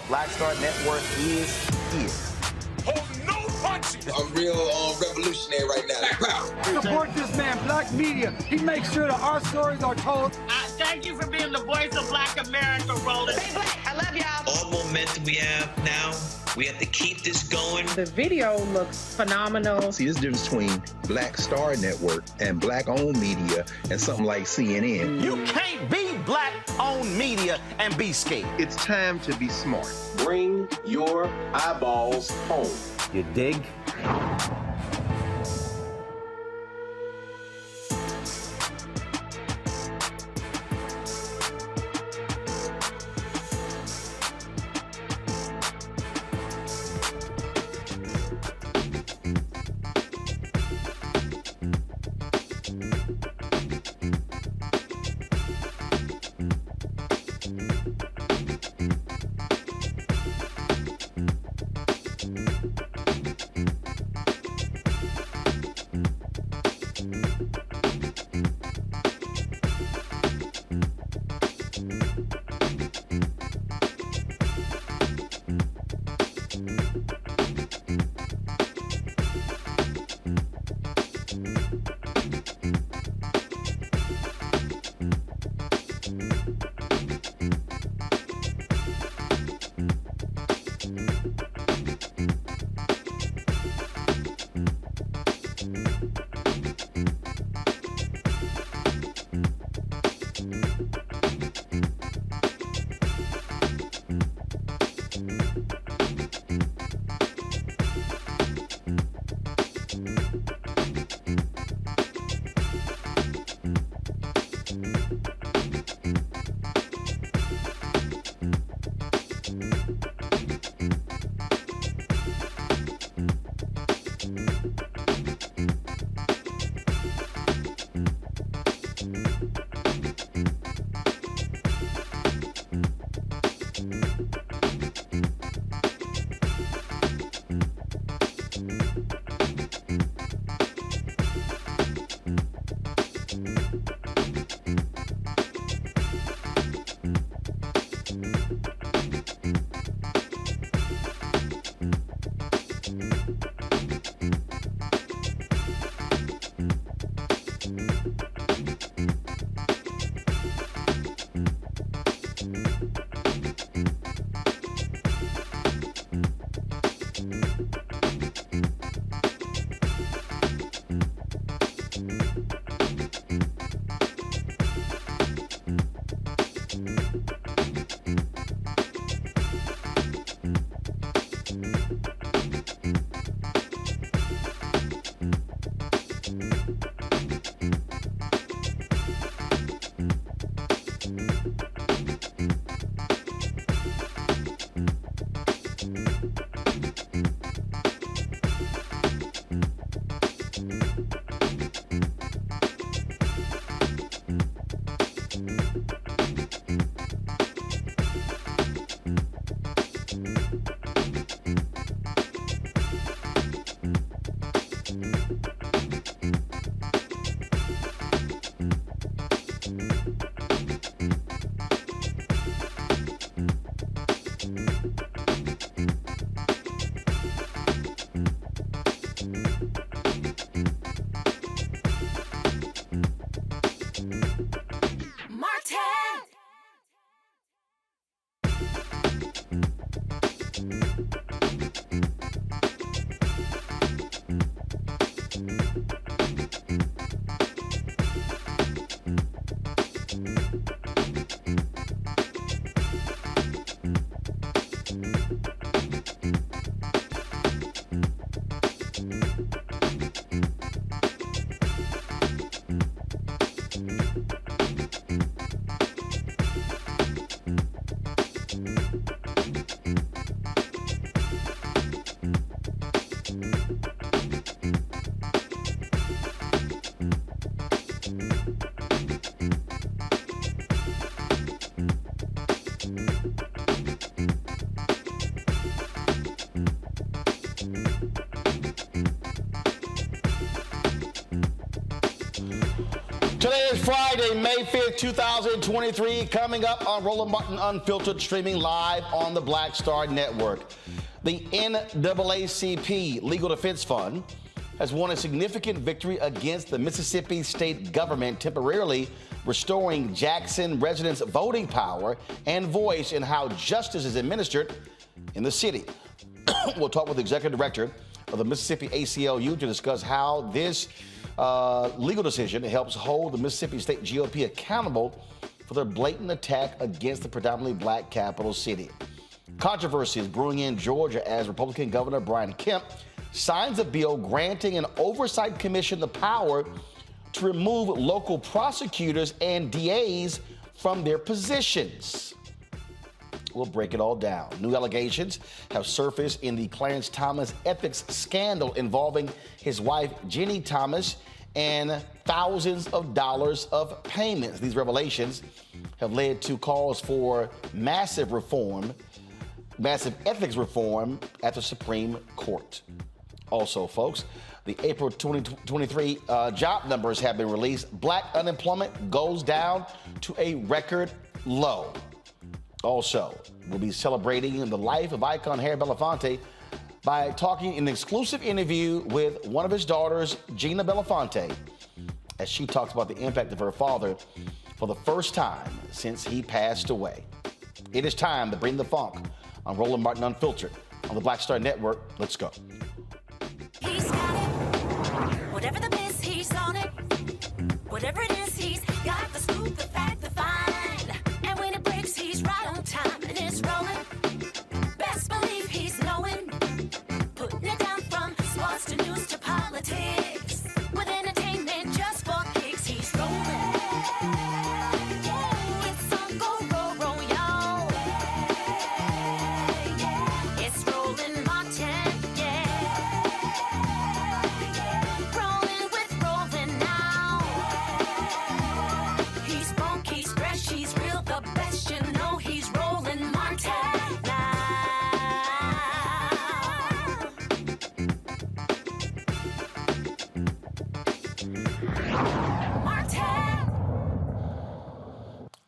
Black Star Network is here. Hold no punches. I'm real revolutionary right now. Support this man, Black Media. He makes sure that our stories are told. Thank you for being the voice of Black America, Roland. Stay black. I love y'all. All momentum we have now, we have to keep this going. The video looks phenomenal. See, there's a difference between Black Star Network and Black-owned media and something like CNN. You can't be Black-owned media and be scared. It's time to be smart. Bring your eyeballs home. You dig? Today is Friday, May 5th, 2023. Coming up on Roland Martin Unfiltered, streaming live on the Black Star Network. The NAACP Legal Defense Fund has won a significant victory against the Mississippi state government, temporarily restoring Jackson residents' voting power and voice in how justice is administered in the city. We'll talk with the executive director of the Mississippi ACLU to discuss how this legal decision helps hold the Mississippi State GOP accountable for their blatant attack against the predominantly black capital city. Controversy is brewing in Georgia as Republican Governor Brian Kemp signs a bill granting an oversight commission the power to remove local prosecutors and DAs from their positions. We'll break it all down. New allegations have surfaced in the Clarence Thomas ethics scandal involving his wife, Ginni Thomas, and thousands of dollars of payments. These revelations have led to calls for massive ethics reform at the Supreme Court. Also, folks, the April 2023 job numbers have been released. Black unemployment goes down to a record low. Also, we'll be celebrating the life of icon Gina Belafonte by talking in an exclusive interview with one of his daughters, Gina Belafonte, as she talks about the impact of her father for the first time since he passed away. It is time to bring the funk on Roland Martin Unfiltered on the Black Star Network. Let's go. He's got it. Whatever the biz, he's on it. Whatever it is, he's got the scoop, the fact, the find. And when it breaks, he's right on time and it's rolling. Best believe he's knowing. Putting it down from sports to news to politics. With entertainment just for kicks, he's rolling. It's on go, roll, y'all. It's Roland Martin, rolling with Roland now. He's funky, he's fresh, he's real, the best, you know he's Roland Martin now.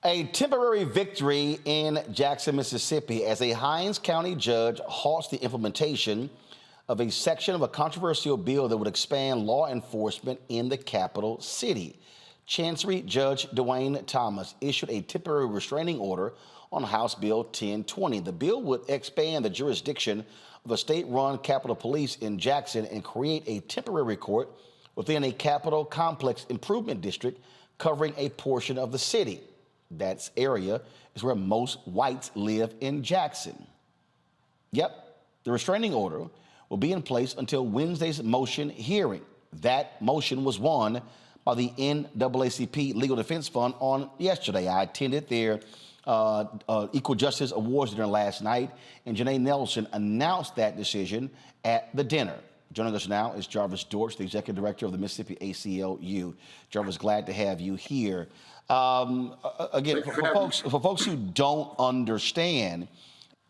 A temporary victory in Jackson, Mississippi, as a Hinds County judge halts the implementation of a section of a controversial bill that would expand law enforcement in the capital city. Chancery Judge Ginni Thomas issued a temporary restraining order on House Bill 1020. The bill would expand the jurisdiction of a state-run Capitol Police in Jackson and create a temporary court within a Capitol Complex Improvement District covering a portion of the city. That area is where most whites live in Jackson. Yep, the restraining order will be in place until Wednesday's motion hearing. That motion was won by the NAACP Legal Defense Fund on yesterday. I attended their Equal Justice Awards dinner last night, and Janae Nelson announced that decision at the dinner. Joining us now is Jarvis Dortch, the Executive Director of the Mississippi ACLU. Jarvis, glad to have you here. Again, for folks who don't understand,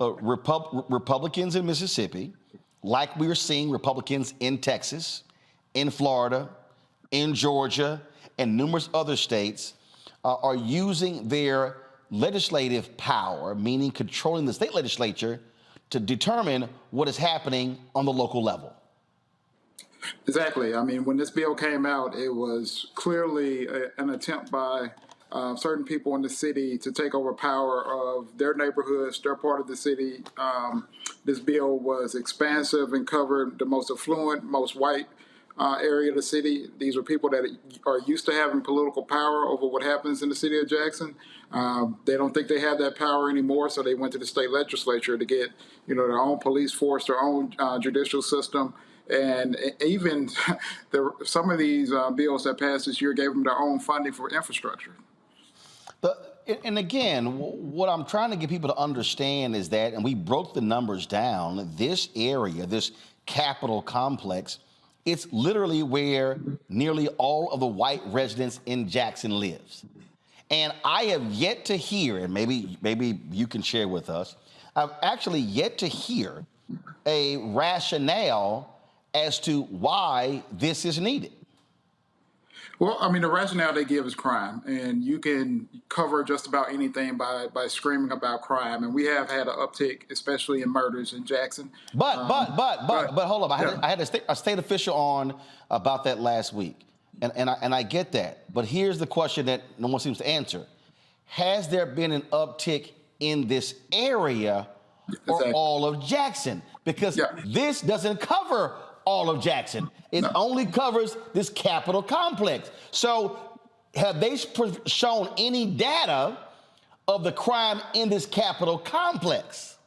Republicans in Mississippi, like we're seeing Republicans in Texas, in Florida, in Georgia, and numerous other states, are using their legislative power, meaning controlling the state legislature, to determine what is happening on the local level. Exactly. I mean, when this bill came out, it was clearly an attempt by certain people in the city to take over power of their neighborhoods, their part of the city. This bill was expansive and covered the most affluent, most white area of the city. These are people that are used to having political power over what happens in the city of Jackson. They don't think they have that power anymore, so they went to the state legislature to get, their own police force, their own judicial system. And even some of these bills that passed this year gave them their own funding for infrastructure. And again, what I'm trying to get people to understand is that, and we broke the numbers down, this area, this Capitol complex, it's literally where nearly all of the white residents in Jackson lives. And I have yet to hear, and maybe you can share with us, I've actually yet to hear a rationale as to why this is needed. Well, I mean, the rationale they give is crime, and you can cover just about anything by screaming about crime. And we have had an uptick, especially in murders in Jackson. But hold on. I had a state official on about that last week, and I get that. But here's the question that no one seems to answer: has there been an uptick in this area or all of Jackson? Because this doesn't cover all of Jackson. It only covers this Capitol complex. So have they shown any data of the crime in this Capitol complex?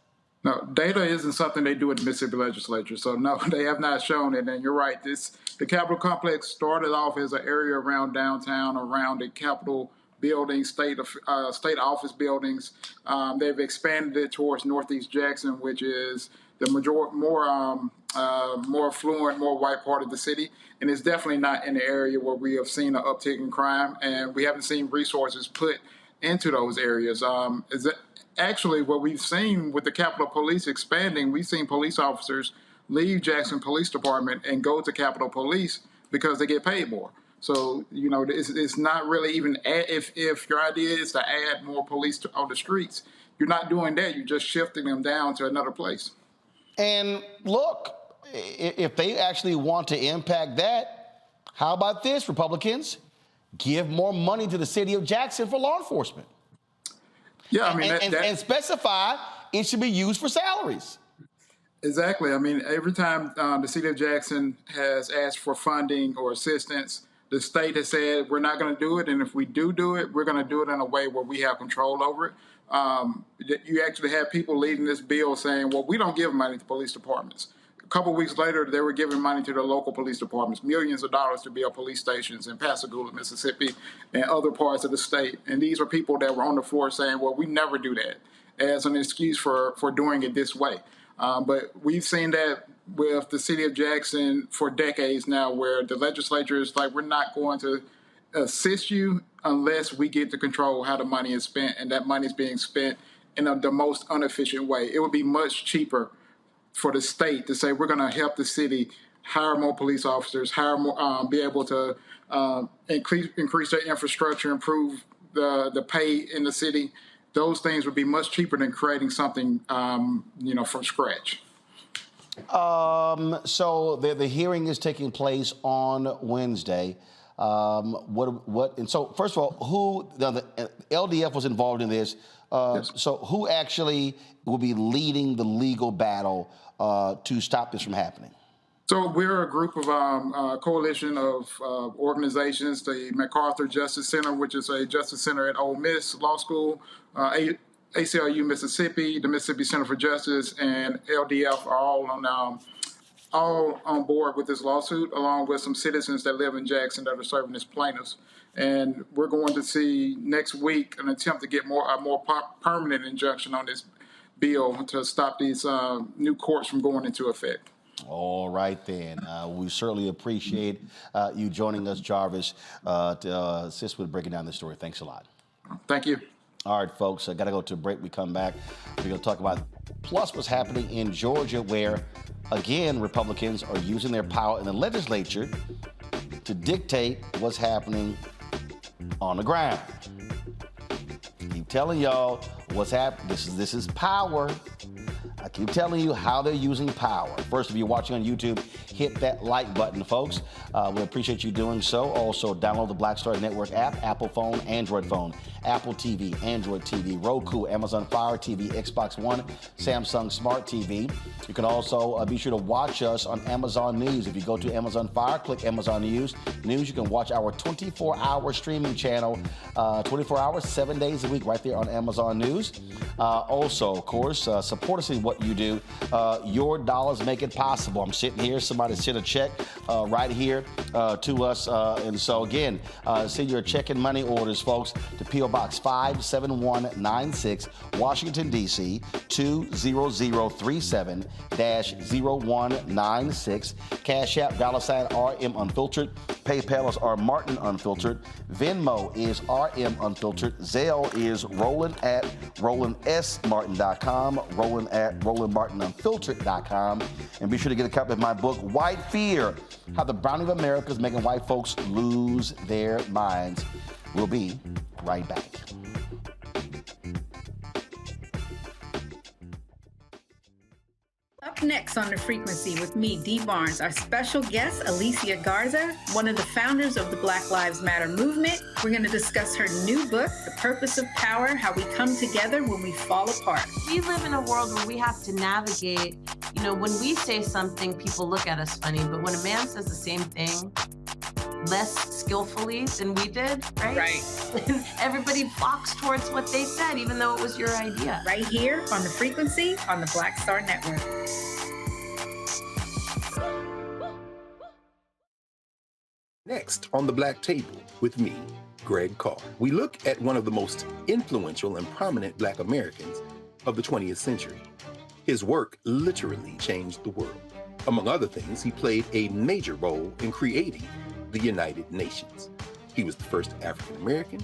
No, data isn't something they do at the Mississippi legislature. So no, they have not shown it. And you're right, the Capitol complex started off as an area around downtown, around the Capitol buildings, state office buildings. They've expanded it towards Northeast Jackson, which is the more affluent, more white part of the city. And it's definitely not in the area where we have seen an uptick in crime, and we haven't seen resources put into those areas. Actually, what we've seen with the Capitol Police expanding, we've seen police officers leave Jackson Police Department and go to Capitol Police because they get paid more. So, it's not really even, if your idea is to add more police on the streets, you're not doing that. You're just shifting them down to another place. And look, if they actually want to impact that, how about this, Republicans? Give more money to the city of Jackson for law enforcement. Yeah, I mean, and specify it should be used for salaries. Exactly. I mean, every time the city of Jackson has asked for funding or assistance, the state has said we're not going to do it, and if we do it, we're going to do it in a way where we have control over it. You actually have people leading this bill saying, well, we don't give money to police departments. A couple of weeks later, they were giving money to the local police departments, millions of dollars to build police stations in Pascagoula, Mississippi, and other parts of the state. And these are people that were on the floor saying, well, we never do that, as an excuse for doing it this way. But we've seen that with the city of Jackson for decades now, where the legislature is like, we're not going to assist you unless we get to control how the money is spent, and that money is being spent in the most inefficient way. It would be much cheaper for the state to say, we're going to help the city hire more police officers, hire more, be able to increase their infrastructure, improve the pay in the city. Those things would be much cheaper than creating something, from scratch. So the hearing is taking place on Wednesday. And so first of all, the LDF was involved in this. Yes. So who actually will be leading the legal battle to stop this from happening? So we're a group of coalition of organizations, the MacArthur Justice Center, which is a justice center at Ole Miss Law School, ACLU Mississippi, the Mississippi Center for Justice, and LDF are all on board with this lawsuit, along with some citizens that live in Jackson that are serving as plaintiffs. And we're going to see next week an attempt to get a more permanent injunction on this bill to stop these new courts from going into effect. All right, then. We certainly appreciate you joining us, Jarvis, to assist with breaking down this story. Thanks a lot. Thank you. All right, folks, I got to go to a break. We come back. We're going to talk about plus what's happening in Georgia, where, again, Republicans are using their power in the legislature to dictate what's happening on the ground. Keep telling y'all what's happening. This is power. I keep telling you how they're using power. First, if you're watching on YouTube, hit that like button, folks. We appreciate you doing so. Also, download the Black Star Network app, Apple phone, Android phone, Apple TV, Android TV, Roku, Amazon Fire TV, Xbox One, Samsung Smart TV. You can also be sure to watch us on Amazon News. If you go to Amazon Fire, click Amazon News. You can watch our 24-hour streaming channel, 24 hours, 7 days a week, right there on Amazon News. Also, of course, support us in what you do. Your dollars make it possible. I'm sitting here. Somebody sent a check right here to us. And so, again, send your check and money orders, folks, to P.O. Box 57196, Washington, D.C., 20037-0196. Cash App, $RM Unfiltered. PayPal is R Martin Unfiltered. Venmo is RM Unfiltered. Zelle is Roland at RolandSMartin.com. Roland at RolandMartinUnfiltered.com. And be sure to get a copy of my book, White Fear, How the Browning of America is Making White Folks Lose Their Minds. We'll be right back. Up next on The Frequency with me, Dee Barnes, our special guest, Alicia Garza, one of the founders of the Black Lives Matter movement. We're going to discuss her new book, The Purpose of Power, How We Come Together When We Fall Apart. We live in a world where we have to navigate, when we say something, people look at us funny, but when a man says the same thing less skillfully than we did, right? Everybody flocks towards what they said, even though it was your idea. Right here on The Frequency on the Black Star Network. Next on the Black Table with me, Greg Carr, we look at one of the most influential and prominent Black Americans of the 20th century. His work literally changed the world. Among other things, he played a major role in creating the United Nations. He was the first African American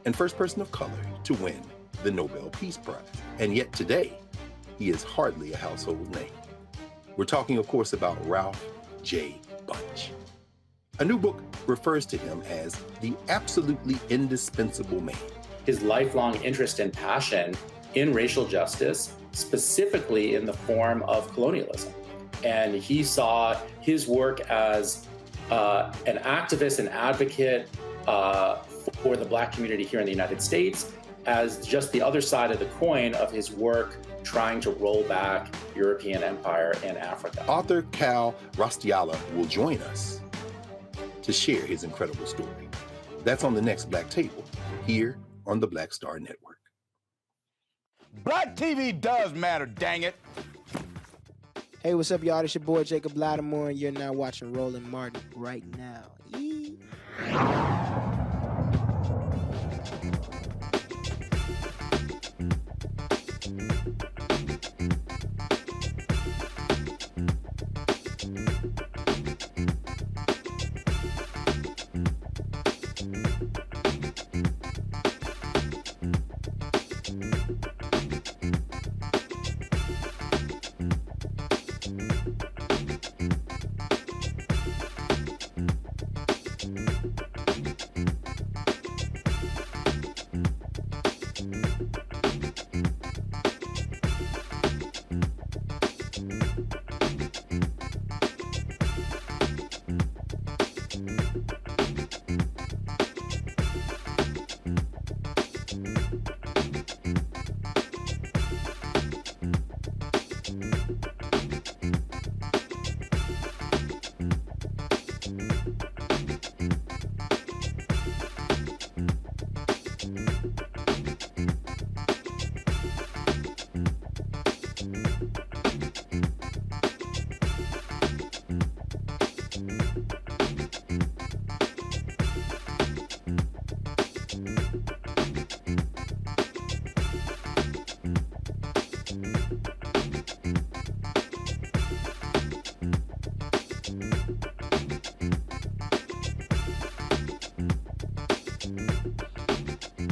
and first person of color to win the Nobel Peace Prize. And yet today, he is hardly a household name. We're talking, of course, about Ralph J. Bunche. A new book refers to him as the absolutely indispensable man. His lifelong interest and passion in racial justice, specifically in the form of colonialism. And he saw his work as an activist and advocate for the Black community here in the United States as just the other side of the coin of his work trying to roll back European empire in Africa. Author Cal Rostiala will join us to share his incredible story. That's on the next Black Table, here on the Black Star Network. Black TV does matter, dang it. Hey, what's up, y'all? It's your boy Jacob Lattimore, and you're now watching Roland Martin right now.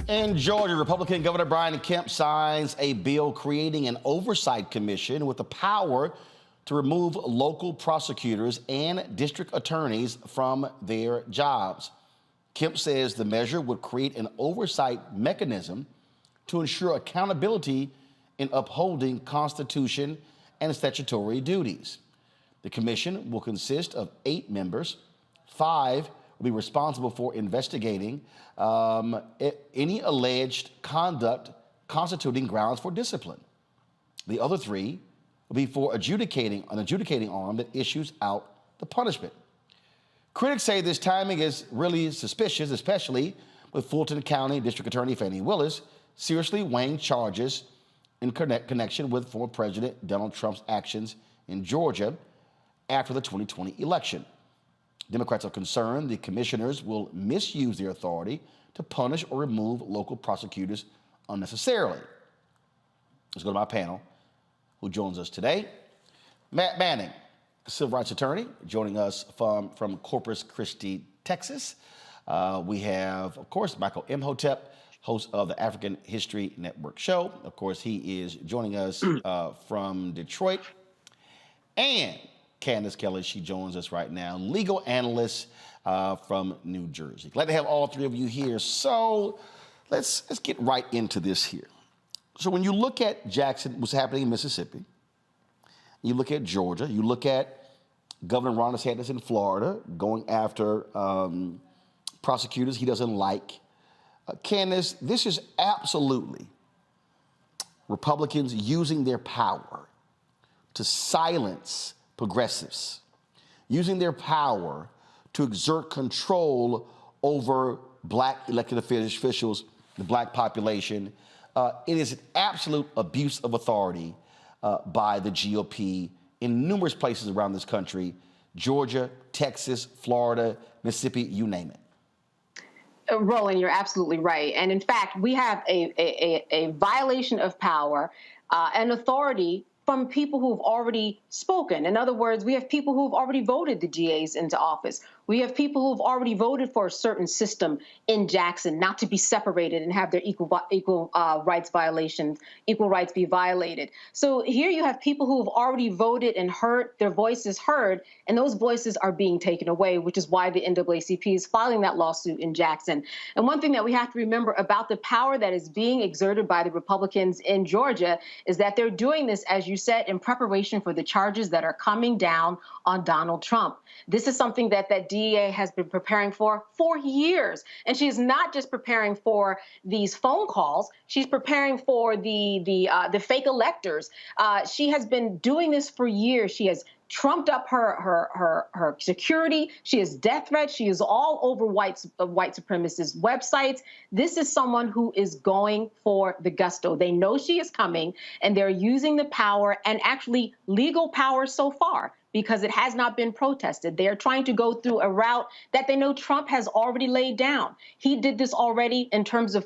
In Georgia, Republican Governor Brian Kemp signs a bill creating an oversight commission with the power to remove local prosecutors and district attorneys from their jobs. Kemp says the measure would create an oversight mechanism to ensure accountability in upholding Constitution and statutory duties. The commission will consist of 8 members. 5 will be responsible for investigating any alleged conduct constituting grounds for discipline. The other 3 will be for an adjudicating arm that issues out the punishment. Critics say this timing is really suspicious, especially with Fulton County District Attorney Fani Willis seriously weighing charges in connection with former President Donald Trump's actions in Georgia after the 2020 election. Democrats are concerned the commissioners will misuse their authority to punish or remove local prosecutors unnecessarily. Let's go to my panel, who joins us today. Matt Manning, civil rights attorney, joining us from Corpus Christi, Texas. We have, of course, Michael Imhotep, host of the African History Network show. Of course, he is joining us from Detroit. And Candace Kelly, she joins us right now, legal analyst from New Jersey. Glad to have all 3 of you here. So let's get right into this here. So when you look at Jackson, what's happening in Mississippi, you look at Georgia, you look at Governor Ron DeSantis in Florida going after prosecutors he doesn't like. Candace, this is absolutely Republicans using their power to silence progressives, using their power to exert control over black elected officials, the black population. It is an absolute abuse of authority by the GOP in numerous places around this country: Georgia, Texas, Florida, Mississippi, you name it. Roland, you're absolutely right. And in fact, we have a violation of power and authority from people who've already spoken. In other words, we have people who've already voted the GAs into office. We have people who've already voted for a certain system in Jackson not to be separated and have their equal rights be violated. So here you have people who have already voted and heard their voices heard, and those voices are being taken away, which is why the NAACP is filing that lawsuit in Jackson. And one thing that we have to remember about the power that is being exerted by the Republicans in Georgia is that they're doing this, as you said, in preparation for the charges that are coming down on Donald Trump. This is something that DEA has been preparing for years. And she is not just preparing for these phone calls. She's preparing for the fake electors. She has been doing this for years. She has trumped up her security. She has death threats. She is all over white supremacist websites. This is someone who is going for the gusto. They know she is coming, and they're using the power, and actually legal power so far, because it has not been protested. They are trying to go through a route that they know Trump has already laid down. He did this already in terms of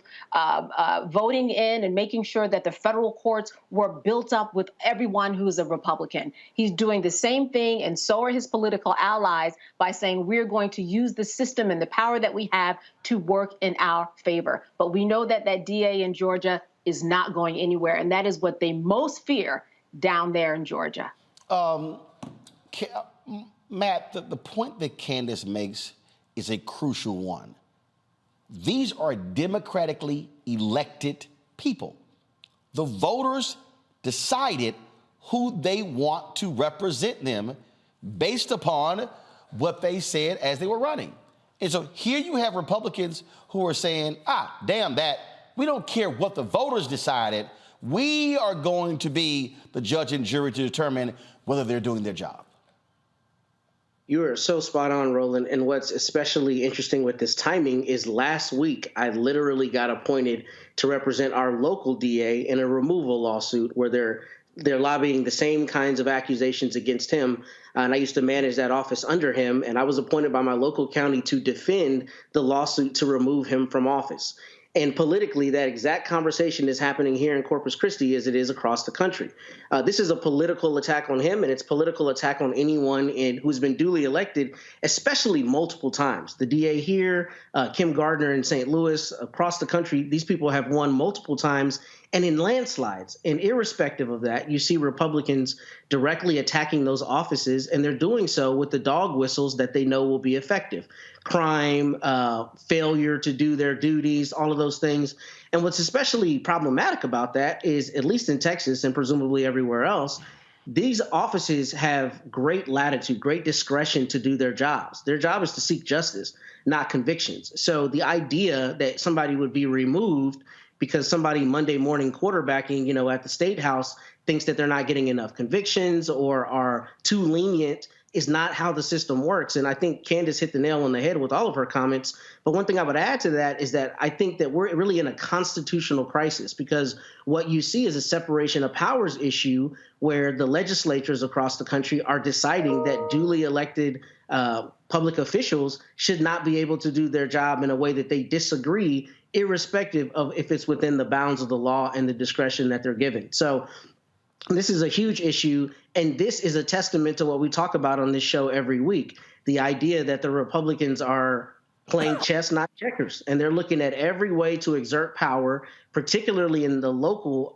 voting in and making sure that the federal courts were built up with everyone who is a Republican. He's doing the same thing, and so are his political allies, by saying we're going to use the system and the power that we have to work in our favor. But we know that that DA in Georgia is not going anywhere, and that is what they most fear down there in Georgia. Matt, the point that Candace makes is a crucial one. These are democratically elected people. The voters decided who they want to represent them based upon what they said as they were running. And so here you have Republicans who are saying, damn that, we don't care what the voters decided. We are going to be the judge and jury to determine whether they're doing their job. You are so spot on, Roland. And what's especially interesting with this timing is last week, I literally got appointed to represent our local DA in a removal lawsuit where they're lobbying the same kinds of accusations against him. And I used to manage that office under him. And I was appointed by my local county to defend the lawsuit to remove him from office. And politically, that exact conversation is happening here in Corpus Christi as it is across the country. This is a political attack on him, and it's a political attack on anyone who's been duly elected, especially multiple times. The DA here, Kim Gardner in St. Louis, across the country, these people have won multiple times and in landslides. And irrespective of that, you see Republicans directly attacking those offices, and they're doing so with the dog whistles that they know will be effective. Crime, failure to do their duties, all of those things. And what's especially problematic about that is, at least in Texas and presumably everywhere else, these offices have great latitude, great discretion to do their jobs. Their job is to seek justice, not convictions. So the idea that somebody would be removed because somebody Monday morning quarterbacking, at the State House thinks that they're not getting enough convictions or are too lenient is not how the system works. And I think Candace hit the nail on the head with all of her comments. But one thing I would add to that is that I think that we're really in a constitutional crisis, because what you see is a separation of powers issue where the legislatures across the country are deciding that duly elected public officials should not be able to do their job in a way that they disagree, irrespective of if it's within the bounds of the law and the discretion that they're given. So this is a huge issue, and this is a testament to what we talk about on this show every week, the idea that the Republicans are playing chess, not checkers, and they're looking at every way to exert power, particularly in the local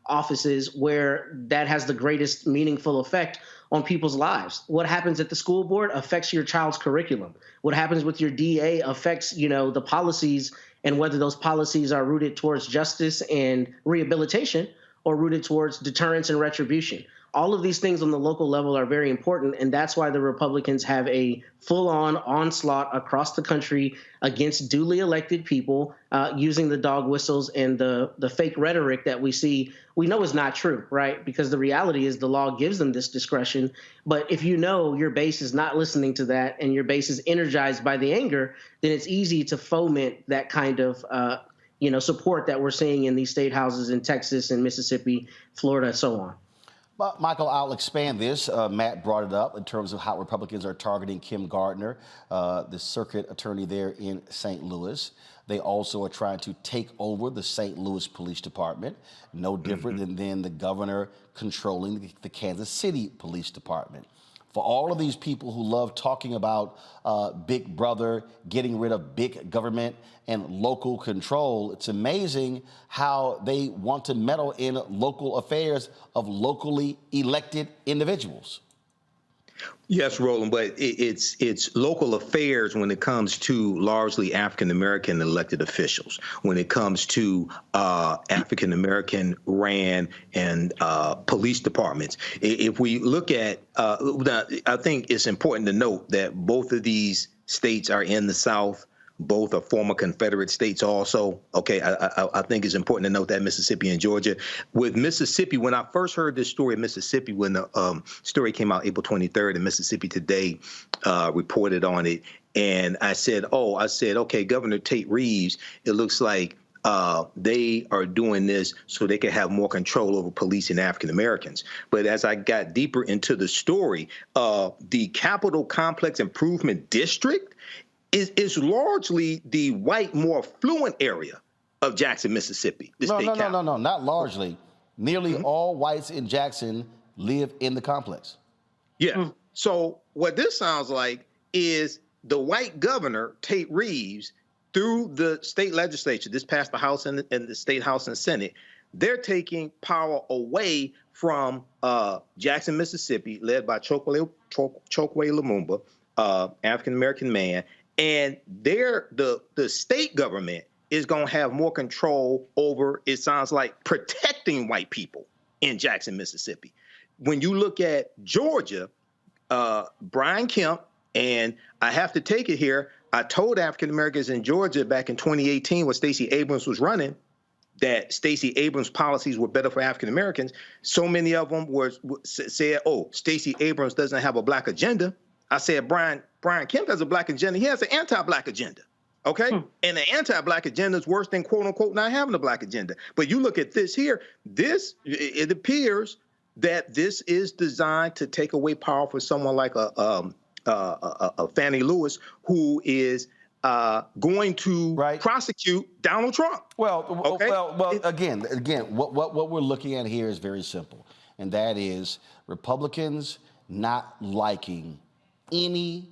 offices where that has the greatest meaningful effect on people's lives. What happens at the school board affects your child's curriculum. What happens with your DA affects, the policies, and whether those policies are rooted towards justice and rehabilitation or rooted towards deterrence and retribution. All of these things on the local level are very important, and that's why the Republicans have a full-on onslaught across the country against duly elected people using the dog whistles and the fake rhetoric that we see. We know is not true, right? Because the reality is the law gives them this discretion. But if you know your base is not listening to that and your base is energized by the anger, then it's easy to foment that kind of support that we're seeing in these state houses in Texas and Mississippi, Florida, so on. But Michael, I'll expand this. Matt brought it up in terms of how Republicans are targeting Kim Gardner, the circuit attorney there in St. Louis. They also are trying to take over the St. Louis Police Department, no different than the governor controlling the Kansas City Police Department. For all of these people who love talking about Big Brother, getting rid of big government and local control, it's amazing how they want to meddle in local affairs of locally elected individuals. Yes, Roland, but it's local affairs when it comes to largely African-American elected officials, when it comes to African-American ran and police departments. If we look at, I think it's important to note that both of these states are in the South. Both are former Confederate states also. Okay, I think it's important to note that Mississippi and Georgia. With Mississippi, when I first heard this story in Mississippi, when the story came out April 23rd, and Mississippi Today reported on it, and I said, okay, Governor Tate Reeves, it looks like they are doing this so they can have more control over policing African Americans. But as I got deeper into the story, the Capitol Complex Improvement District is largely the white, more affluent area of Jackson, Mississippi. No, not largely. Nearly all whites in Jackson live in the complex. Yeah. So what this sounds like is the white governor, Tate Reeves, through the state legislature, this passed the House and the State House and Senate, they're taking power away from Jackson, Mississippi, led by Chokwe Lumumba, African-American man. And the state government is going to have more control over, it sounds like, protecting white people in Jackson, Mississippi. When you look at Georgia, Brian Kemp, and I have to take it here, I told African Americans in Georgia back in 2018 when Stacey Abrams was running that Stacey Abrams' policies were better for African Americans. So many of them said, oh, Stacey Abrams doesn't have a black agenda. I said, Brian Kemp has a black agenda. He has an anti-black agenda, okay? And the anti-black agenda is worse than, quote unquote, not having a black agenda. But you look at this here, it appears that this is designed to take away power for someone like a Fannie Lewis, who is going to prosecute Donald Trump. Again, what we're looking at here is very simple, and that is Republicans not liking any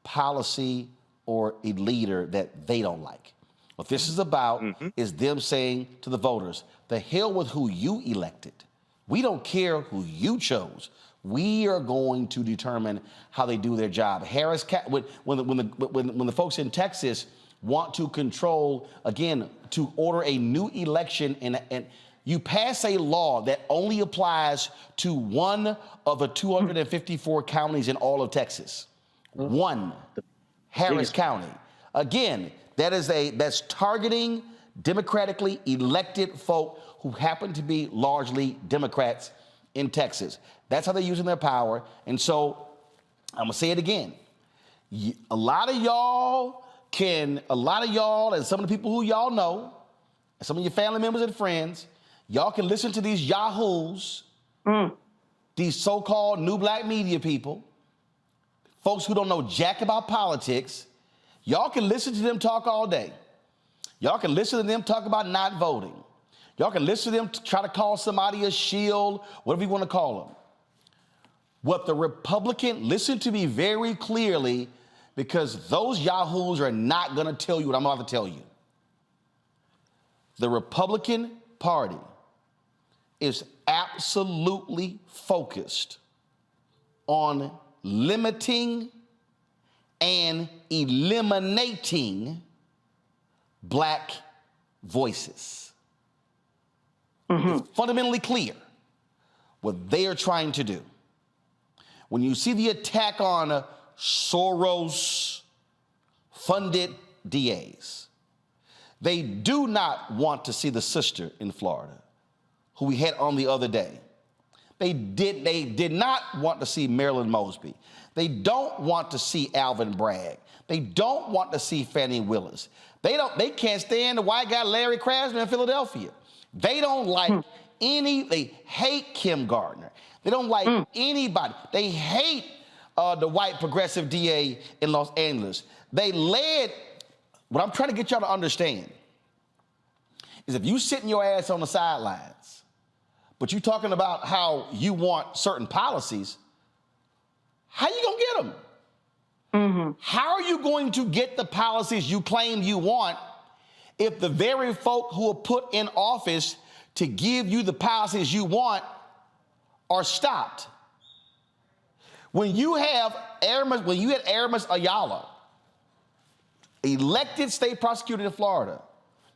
policy or a leader that they don't like. What this is about is them saying to the voters, the hell with who you elected. We don't care who you chose. We are going to determine how they do their job. When the folks in Texas want to control, again, to order a new election, and you pass a law that only applies to one of the 254 counties in all of Texas. One, Harris County. Again, that's targeting democratically elected folk who happen to be largely Democrats in Texas. That's how they're using their power. And so I'm gonna say it again. A lot of y'all and some of the people who y'all know, and some of your family members and friends, y'all can listen to these yahoos, these so-called new black media people, folks who don't know jack about politics. Y'all can listen to them talk all day. Y'all can listen to them talk about not voting. Y'all can listen to them try to call somebody a shield, whatever you want to call them. What the Republican, listen to me very clearly, because those yahoos are not going to tell you what I'm about to tell you. The Republican Party is absolutely focused on limiting and eliminating black voices. It's fundamentally clear what they are trying to do. When you see the attack on Soros-funded DAs, they do not want to see the sister in Florida, who we had on the other day. They did not want to see Marilyn Mosby. They don't want to see Alvin Bragg. They don't want to see Fannie Willis. They can't stand the white guy Larry Krasner in Philadelphia. They don't like they hate Kim Gardner. They don't like anybody. They hate the white progressive DA in Los Angeles. What I'm trying to get y'all to understand is if you sitting your ass on the sidelines, but you talking about how you want certain policies, how you gonna get them? How are you going to get the policies you claim you want if the very folk who are put in office to give you the policies you want are stopped? When you had Aramis Ayala, elected state prosecutor in Florida,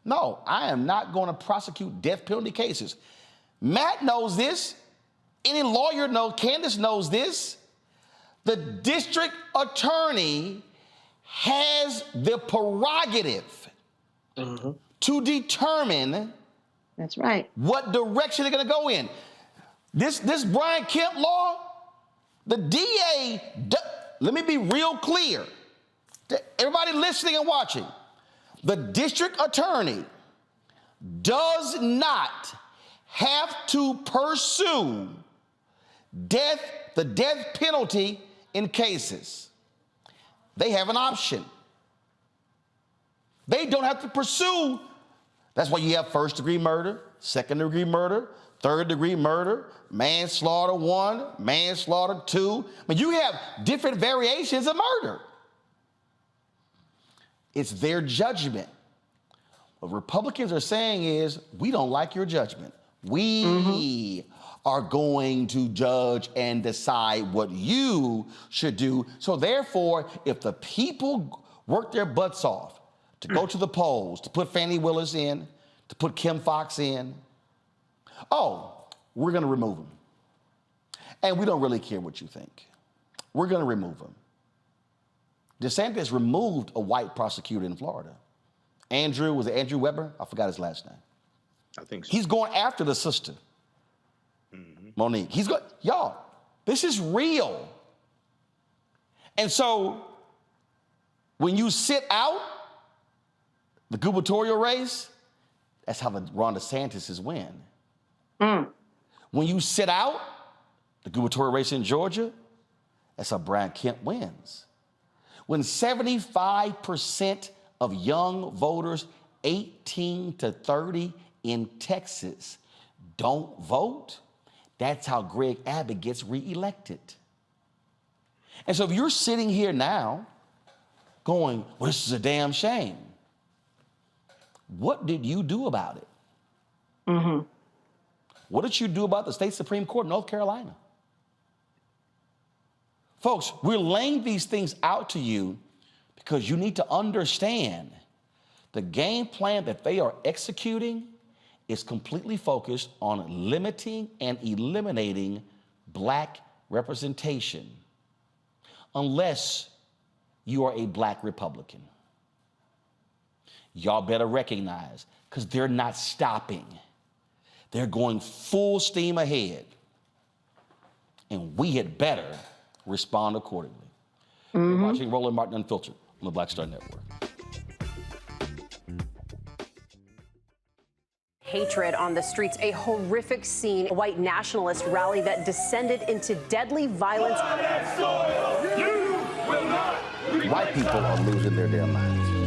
no, I am not going to prosecute death penalty cases. Matt knows this. Any lawyer knows, Candace knows this. The district attorney has the prerogative to determine what direction they're going to go in. This Brian Kemp law, the DA, let me be real clear to everybody listening and watching. The district attorney does not have to pursue the death penalty in cases. They have an option. They don't have to pursue. That's why you have first-degree murder, second-degree murder, third-degree murder, manslaughter 1, manslaughter 2. I mean, you have different variations of murder. It's their judgment. What Republicans are saying is, we don't like your judgment. We are going to judge and decide what you should do. So therefore, if the people work their butts off to go to the polls, to put Fannie Willis in, to put Kim Foxx in, we're going to remove them. And we don't really care what you think. We're going to remove them. DeSantis removed a white prosecutor in Florida. Was it Andrew Weber? I forgot his last name. I think so. He's going after the sister, Monique. Y'all, this is real. And so when you sit out the gubernatorial race, that's how the Ron DeSantis win. When you sit out the gubernatorial race in Georgia, that's how Brian Kemp wins. when 75% of young voters 18 to 30 in Texas don't vote, that's how Greg Abbott gets reelected. And so if you're sitting here now going, well, this is a damn shame, what did you do about it? Mm-hmm. What did you do about the state Supreme Court of North Carolina? Folks, we're laying these things out to you because you need to understand the game plan that they are executing is completely focused on limiting and eliminating black representation unless you are a black Republican. Y'all better recognize, because they're not stopping. They're going full steam ahead. And we had better respond accordingly. You're watching Roland Martin Unfiltered on the Black Star Network. Hatred on the streets, a horrific scene, a white nationalist rally that descended into deadly violence. White people are losing their damn minds.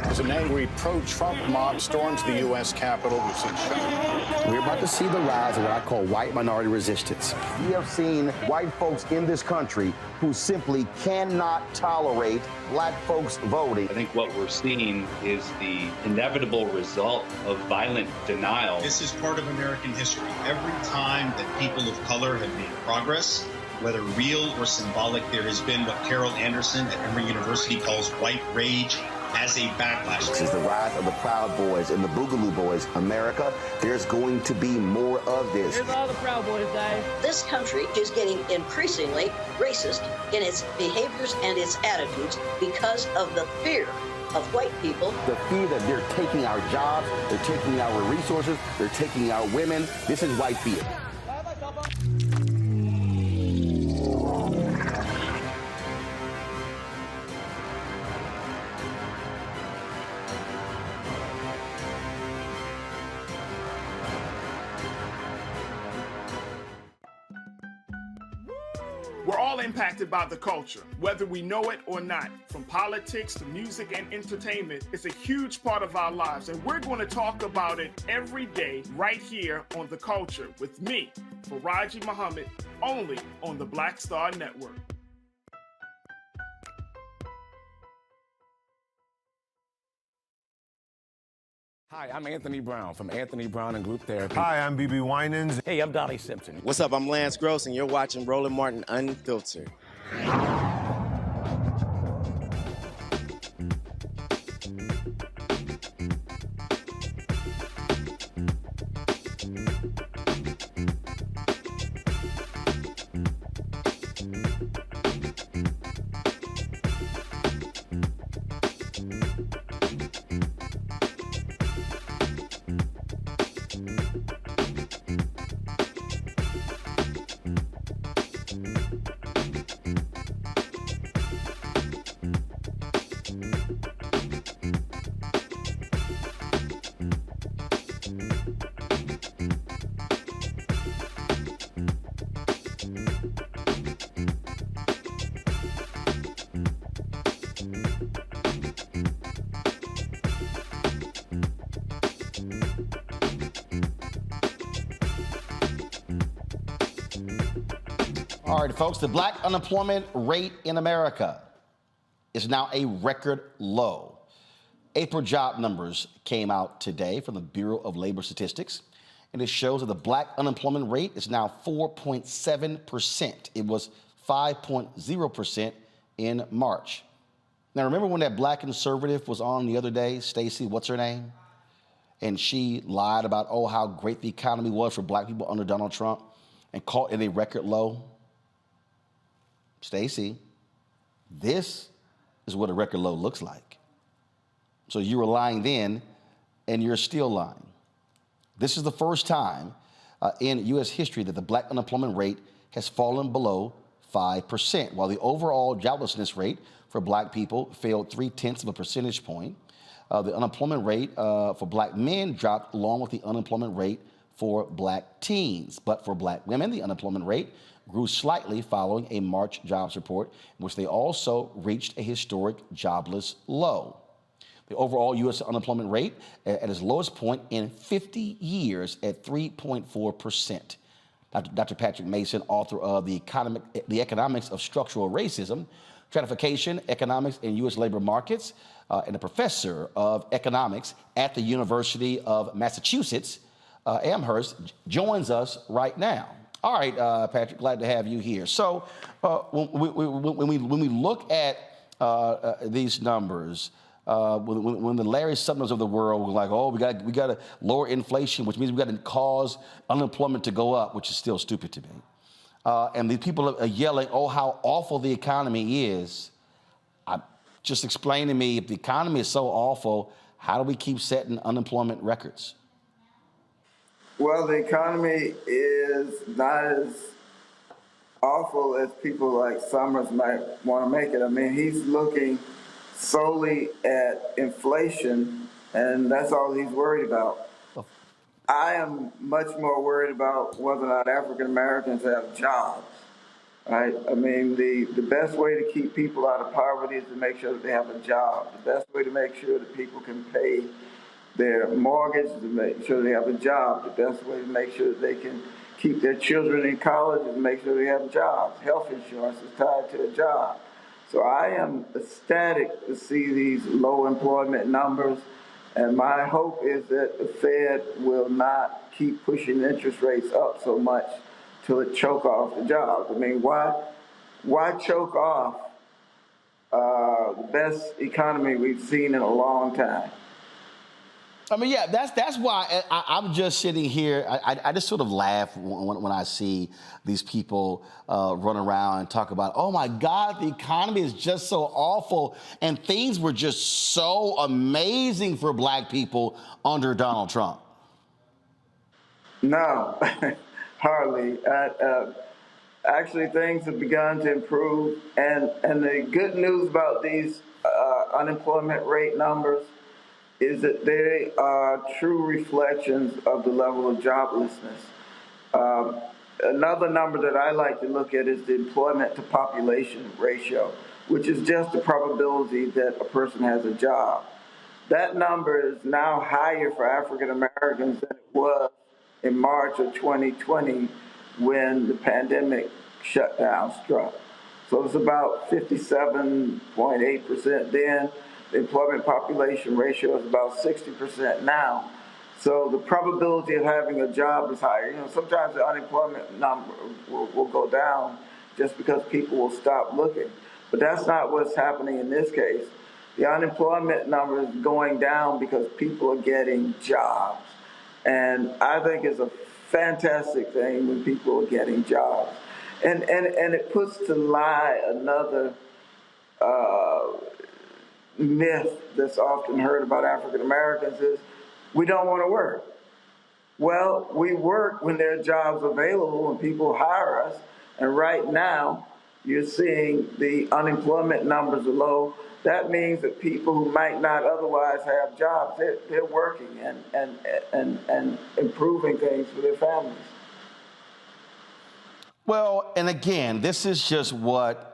As an angry pro-Trump mob storms the U.S. Capitol, we've seen shots. We're about to see the rise of what I call white minority resistance. We have seen white folks in this country who simply cannot tolerate black folks voting. I think what we're seeing is the inevitable result of violent denial. This is part of American history. Every time that people of color have made progress, whether real or symbolic, there has been what Carol Anderson at Emory University calls white rage as a backlash. This is the rise of the Proud Boys and the Boogaloo Boys. America, there's going to be more of this. Here's all the Proud Boys, guys. This country is getting increasingly racist in its behaviors and its attitudes because of the fear of white people. The fear that they're taking our jobs, they're taking our resources, they're taking our women. This is white fear. We're all impacted by the culture, whether we know it or not. From politics to music and entertainment, it's a huge part of our lives, and we're going to talk about it every day right here on The Culture with me, Faraji Muhammad, only on the Black Star Network. Hi, I'm Anthony Brown from Anthony Brown and Group Therapy. Hi, I'm BB Winans. Hey, I'm Donnie Simpson. What's up? I'm Lance Gross, and you're watching Roland Martin Unfiltered. All right, folks, the black unemployment rate in America is now a record low. April job numbers came out today from the Bureau of Labor Statistics, and it shows that the black unemployment rate is now 4.7%. It was 5.0% in March. Now, remember when that black conservative was on the other day, Stacey, what's her name? And she lied about, oh, how great the economy was for black people under Donald Trump and called it a record low? Stacey, this is what a record low looks like. So you were lying then, and you're still lying. This is the first time in U.S. history that the black unemployment rate has fallen below 5%, while the overall joblessness rate for black people fell 0.3 of a percentage point. The unemployment rate for black men dropped along with the unemployment rate for black teens. But for black women, the unemployment rate grew slightly following a March jobs report, in which they also reached a historic jobless low. The overall U.S. unemployment rate at its lowest point in 50 years at 3.4%. Dr. Patrick Mason, author of The Economics of Structural Racism, Stratification, Economics in U.S. Labor Markets, and a professor of economics at the University of Massachusetts, Amherst, joins us right now. All right, Patrick, glad to have you here. So when we look at these numbers, when the Larry Summers of the world were like, oh, we got to lower inflation, which means we got to cause unemployment to go up, which is still stupid to me. And these people are yelling, oh, how awful the economy is. Just explain to me, if the economy is so awful, how do we keep setting unemployment records? Well, the economy is not as awful as people like Summers might want to make it. I mean, he's looking solely at inflation, and that's all he's worried about. I am much more worried about whether or not African Americans have jobs. Right? I mean, the best way to keep people out of poverty is to make sure that they have a job. The best way to make sure that people can pay their mortgage is to make sure they have a job. The best way to make sure that they can keep their children in college is to make sure they have jobs. Health insurance is tied to a job. So I am ecstatic to see these low employment numbers, and my hope is that the Fed will not keep pushing interest rates up so much till it choke off the jobs. I mean, why choke off the best economy we've seen in a long time? I mean, yeah, that's why I'm just sitting here. I just sort of laugh when I see these people run around and talk about, oh my God, the economy is just so awful, and things were just so amazing for black people under Donald Trump. No, hardly. Actually, things have begun to improve, and the good news about these unemployment rate numbers is that they are true reflections of the level of joblessness. Another number that I like to look at is the employment to population ratio, which is just the probability that a person has a job. That number is now higher for African Americans than it was in March of 2020 when the pandemic shutdown struck. So it's about 57.8% then. The employment population ratio is about 60% now. So the probability of having a job is higher. You know, sometimes the unemployment number will go down just because people will stop looking. But that's not what's happening in this case. The unemployment number is going down because people are getting jobs. And I think it's a fantastic thing when people are getting jobs. And it puts to lie another myth that's often heard about African Americans is we don't want to work. Well, we work when there are jobs available and people hire us. And right now, you're seeing the unemployment numbers are low. That means that people who might not otherwise have jobs, they're working and improving things for their families. Well, and again, this is just what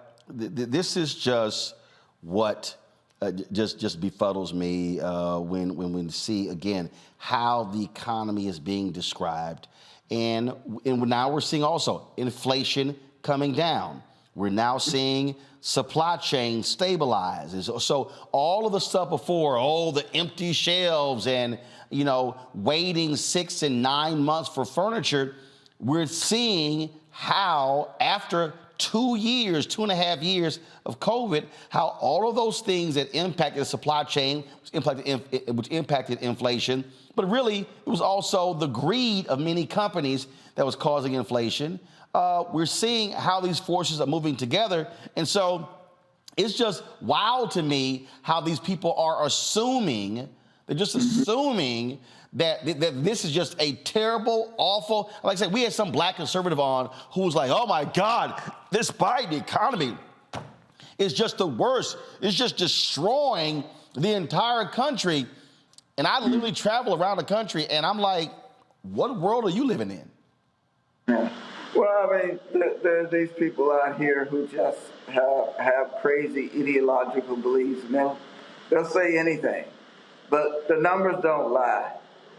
just befuddles me when we see, again, how the economy is being described. And now we're seeing also inflation coming down. We're now seeing supply chain stabilize. And so all of the stuff before, the empty shelves and, waiting 6 and 9 months for furniture, we're seeing how after 2.5 years of COVID, how all of those things that impacted the supply chain, which impacted inflation, but really it was also the greed of many companies that was causing inflation. We're seeing how these forces are moving together. And so it's just wild to me how these people are assuming, they're just assuming that this is just a terrible, awful, like I said, we had some black conservative on who was like, oh my God, this Biden economy is just the worst. It's just destroying the entire country. And I literally travel around the country and I'm like, what world are you living in? Well, I mean, there are these people out here who just have crazy ideological beliefs, and they'll say anything. But the numbers don't lie.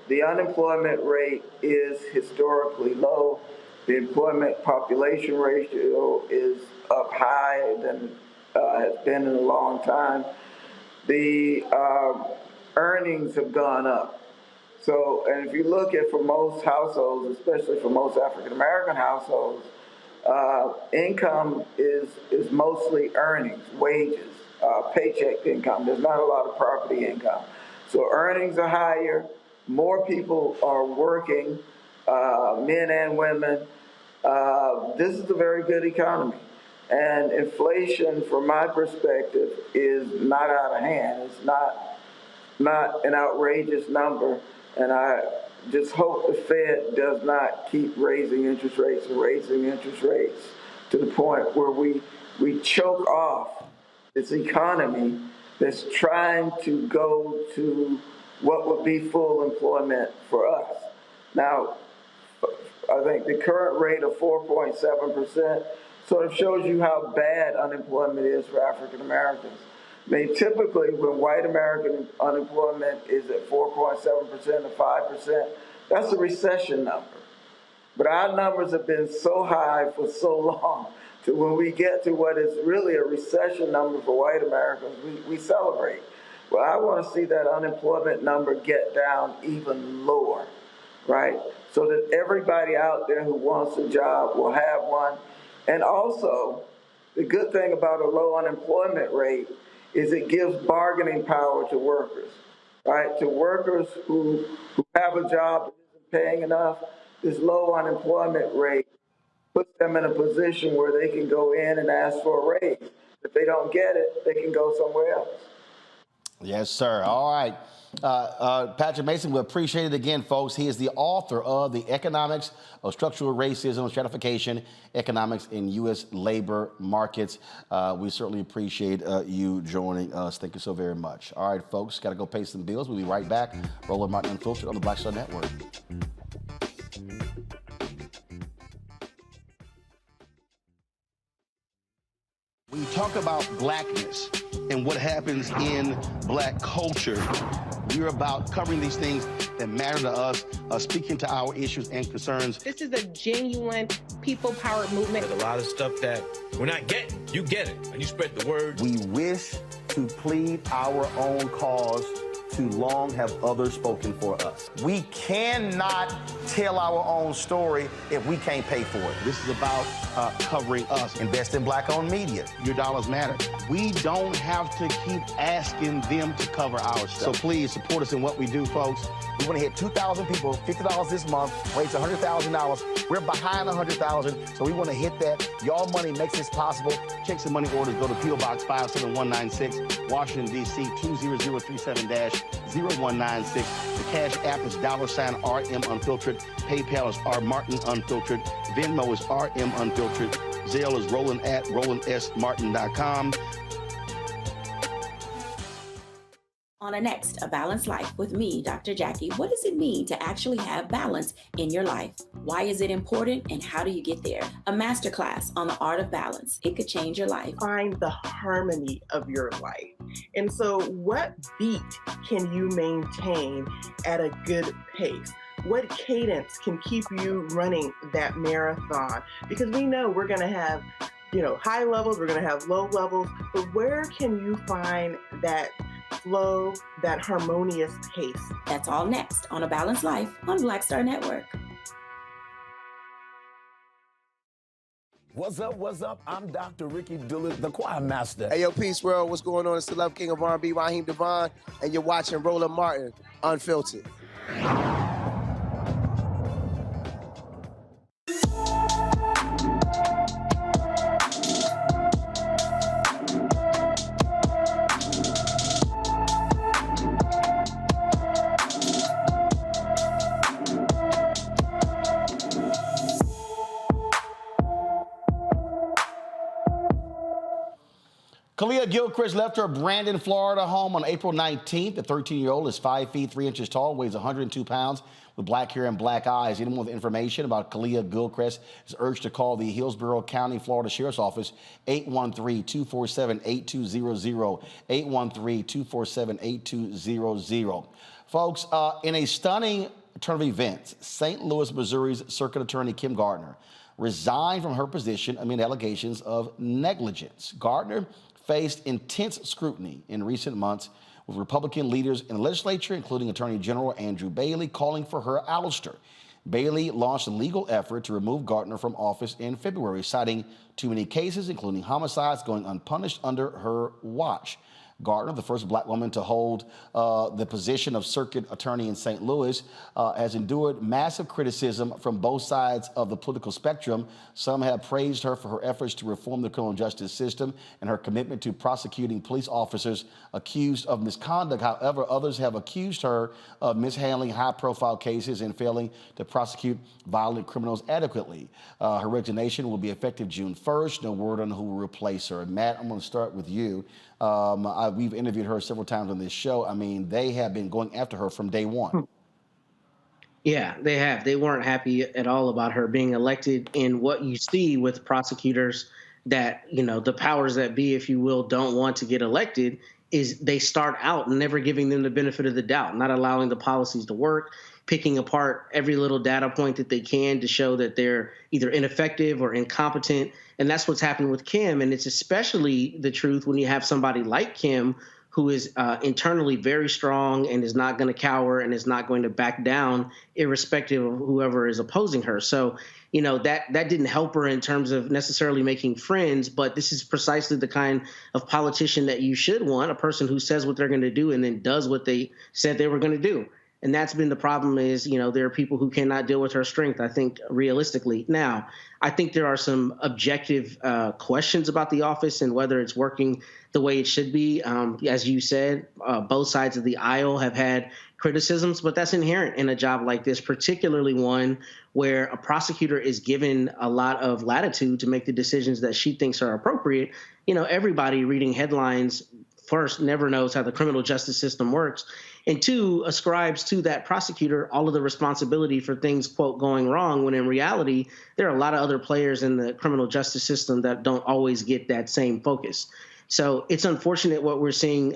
The unemployment rate is historically low. The employment population ratio is up higher than has been in a long time. The earnings have gone up. So, and if you look at for most households, especially for most African American households, income is mostly earnings, wages, paycheck income. There's not a lot of property income. So earnings are higher. More people are working, men and women. This is a very good economy. And inflation, from my perspective, is not out of hand. It's not an outrageous number. And I just hope the Fed does not keep raising interest rates to the point where we choke off this economy that's trying to go to what would be full employment for us. Now, I think the current rate of 4.7% sort of shows you how bad unemployment is for African Americans. I mean, typically, when white American unemployment is at 4.7% or 5%, that's a recession number. But our numbers have been so high for so long, to when we get to what is really a recession number for white Americans, we celebrate. Well, I want to see that unemployment number get down even lower, right? So that everybody out there who wants a job will have one. And also, the good thing about a low unemployment rate is it gives bargaining power to workers, right? To workers who have a job that isn't paying enough, this low unemployment rate puts them in a position where they can go in and ask for a raise. If they don't get it, they can go somewhere else. Yes, sir. All right. Patrick Mason, we appreciate it again, folks. He is the author of The Economics of Structural Racism and Stratification, Economics in U.S. Labor Markets. We certainly appreciate you joining us. Thank you so very much. All right, folks, got to go pay some bills. We'll be right back. Roland Martin Unfiltered on the Black Star Network. When you talk about blackness and what happens in black culture, we're about covering these things that matter to us, speaking to our issues and concerns. This is a genuine people-powered movement. There's a lot of stuff that we're not getting. You get it, and you spread the word. We wish to plead our own cause. Too long have others spoken for us. We cannot tell our own story if we can't pay for it. This is about covering us. Invest in black-owned media. Your dollars matter. We don't have to keep asking them to cover our stuff. So please support us in what we do, folks. We want to hit 2,000 people, $50 this month, raise $100,000. We're behind $100,000, so we want to hit that. Y'all money makes this possible. Check some money orders. Go to P.O. Box 57196, Washington, D.C. 20037-0196. The Cash App is $RM Unfiltered. PayPal is R Martin Unfiltered. Venmo is RM Unfiltered. Zelle is Roland at RolandSMartin.com. On a next, A Balanced Life with me, Dr. Jackie. What does it mean to actually have balance in your life? Why is it important and how do you get there? A masterclass on the art of balance. It could change your life. Find the harmony of your life. And so what beat can you maintain at a good pace? What cadence can keep you running that marathon? Because we know we're going to have, high levels, we're going to have low levels, but where can you find that flow, that harmonious pace? That's all next on A Balanced Life on Black Star Network. What's up? I'm Dr. Ricky Dillard, the choir master. Hey, yo, Peace World. What's going on? It's the Love King of R&B, Raheem Devon, and you're watching Roland Martin Unfiltered. Kalia Gilchrist left her Brandon, Florida home on April 19th. The 13-year-old is 5 feet 3 inches tall, weighs 102 pounds, with black hair and black eyes. Anyone with information about Kalia Gilchrist is urged to call the Hillsborough County, Florida Sheriff's Office, 813-247-8200, 813-247-8200. Folks, in a stunning turn of events, St. Louis, Missouri's Circuit Attorney Kim Gardner resigned from her position amid allegations of negligence. Gardner faced intense scrutiny in recent months, with Republican leaders in the legislature, including Attorney General Andrew Bailey, calling for her ouster. Bailey launched a legal effort to remove Gardner from office in February, citing too many cases, including homicides, going unpunished under her watch. Gardner, the first black woman to hold the position of circuit attorney in St. Louis, has endured massive criticism from both sides of the political spectrum. Some have praised her for her efforts to reform the criminal justice system and her commitment to prosecuting police officers accused of misconduct. However, others have accused her of mishandling high-profile cases and failing to prosecute violent criminals adequately. Her resignation will be effective June 1st. No word on who will replace her. Matt, I'm going to start with you. We've interviewed her several times on this show. I mean, they have been going after her from day one. Yeah, they have. They weren't happy at all about her being elected. And what you see with prosecutors that, you know, the powers that be, if you will, don't want to get elected is they start out never giving them the benefit of the doubt, not allowing the policies to work, picking apart every little data point that they can to show that they're either ineffective or incompetent. And that's what's happened with Kim. And it's especially the truth when you have somebody like Kim, who is internally very strong and is not going to cower and is not going to back down, irrespective of whoever is opposing her. So, you know, that didn't help her in terms of necessarily making friends, but this is precisely the kind of politician that you should want, a person who says what they're going to do and then does what they said they were going to do. And that's been the problem is, you know, there are people who cannot deal with her strength, I think, realistically. Now, I think there are some objective questions about the office and whether it's working the way it should be. As you said, both sides of the aisle have had criticisms, but that's inherent in a job like this, particularly one where a prosecutor is given a lot of latitude to make the decisions that she thinks are appropriate. You know, everybody reading headlines first never knows how the criminal justice system works, and two, ascribes to that prosecutor all of the responsibility for things, quote, going wrong, when in reality, there are a lot of other players in the criminal justice system that don't always get that same focus. So it's unfortunate what we're seeing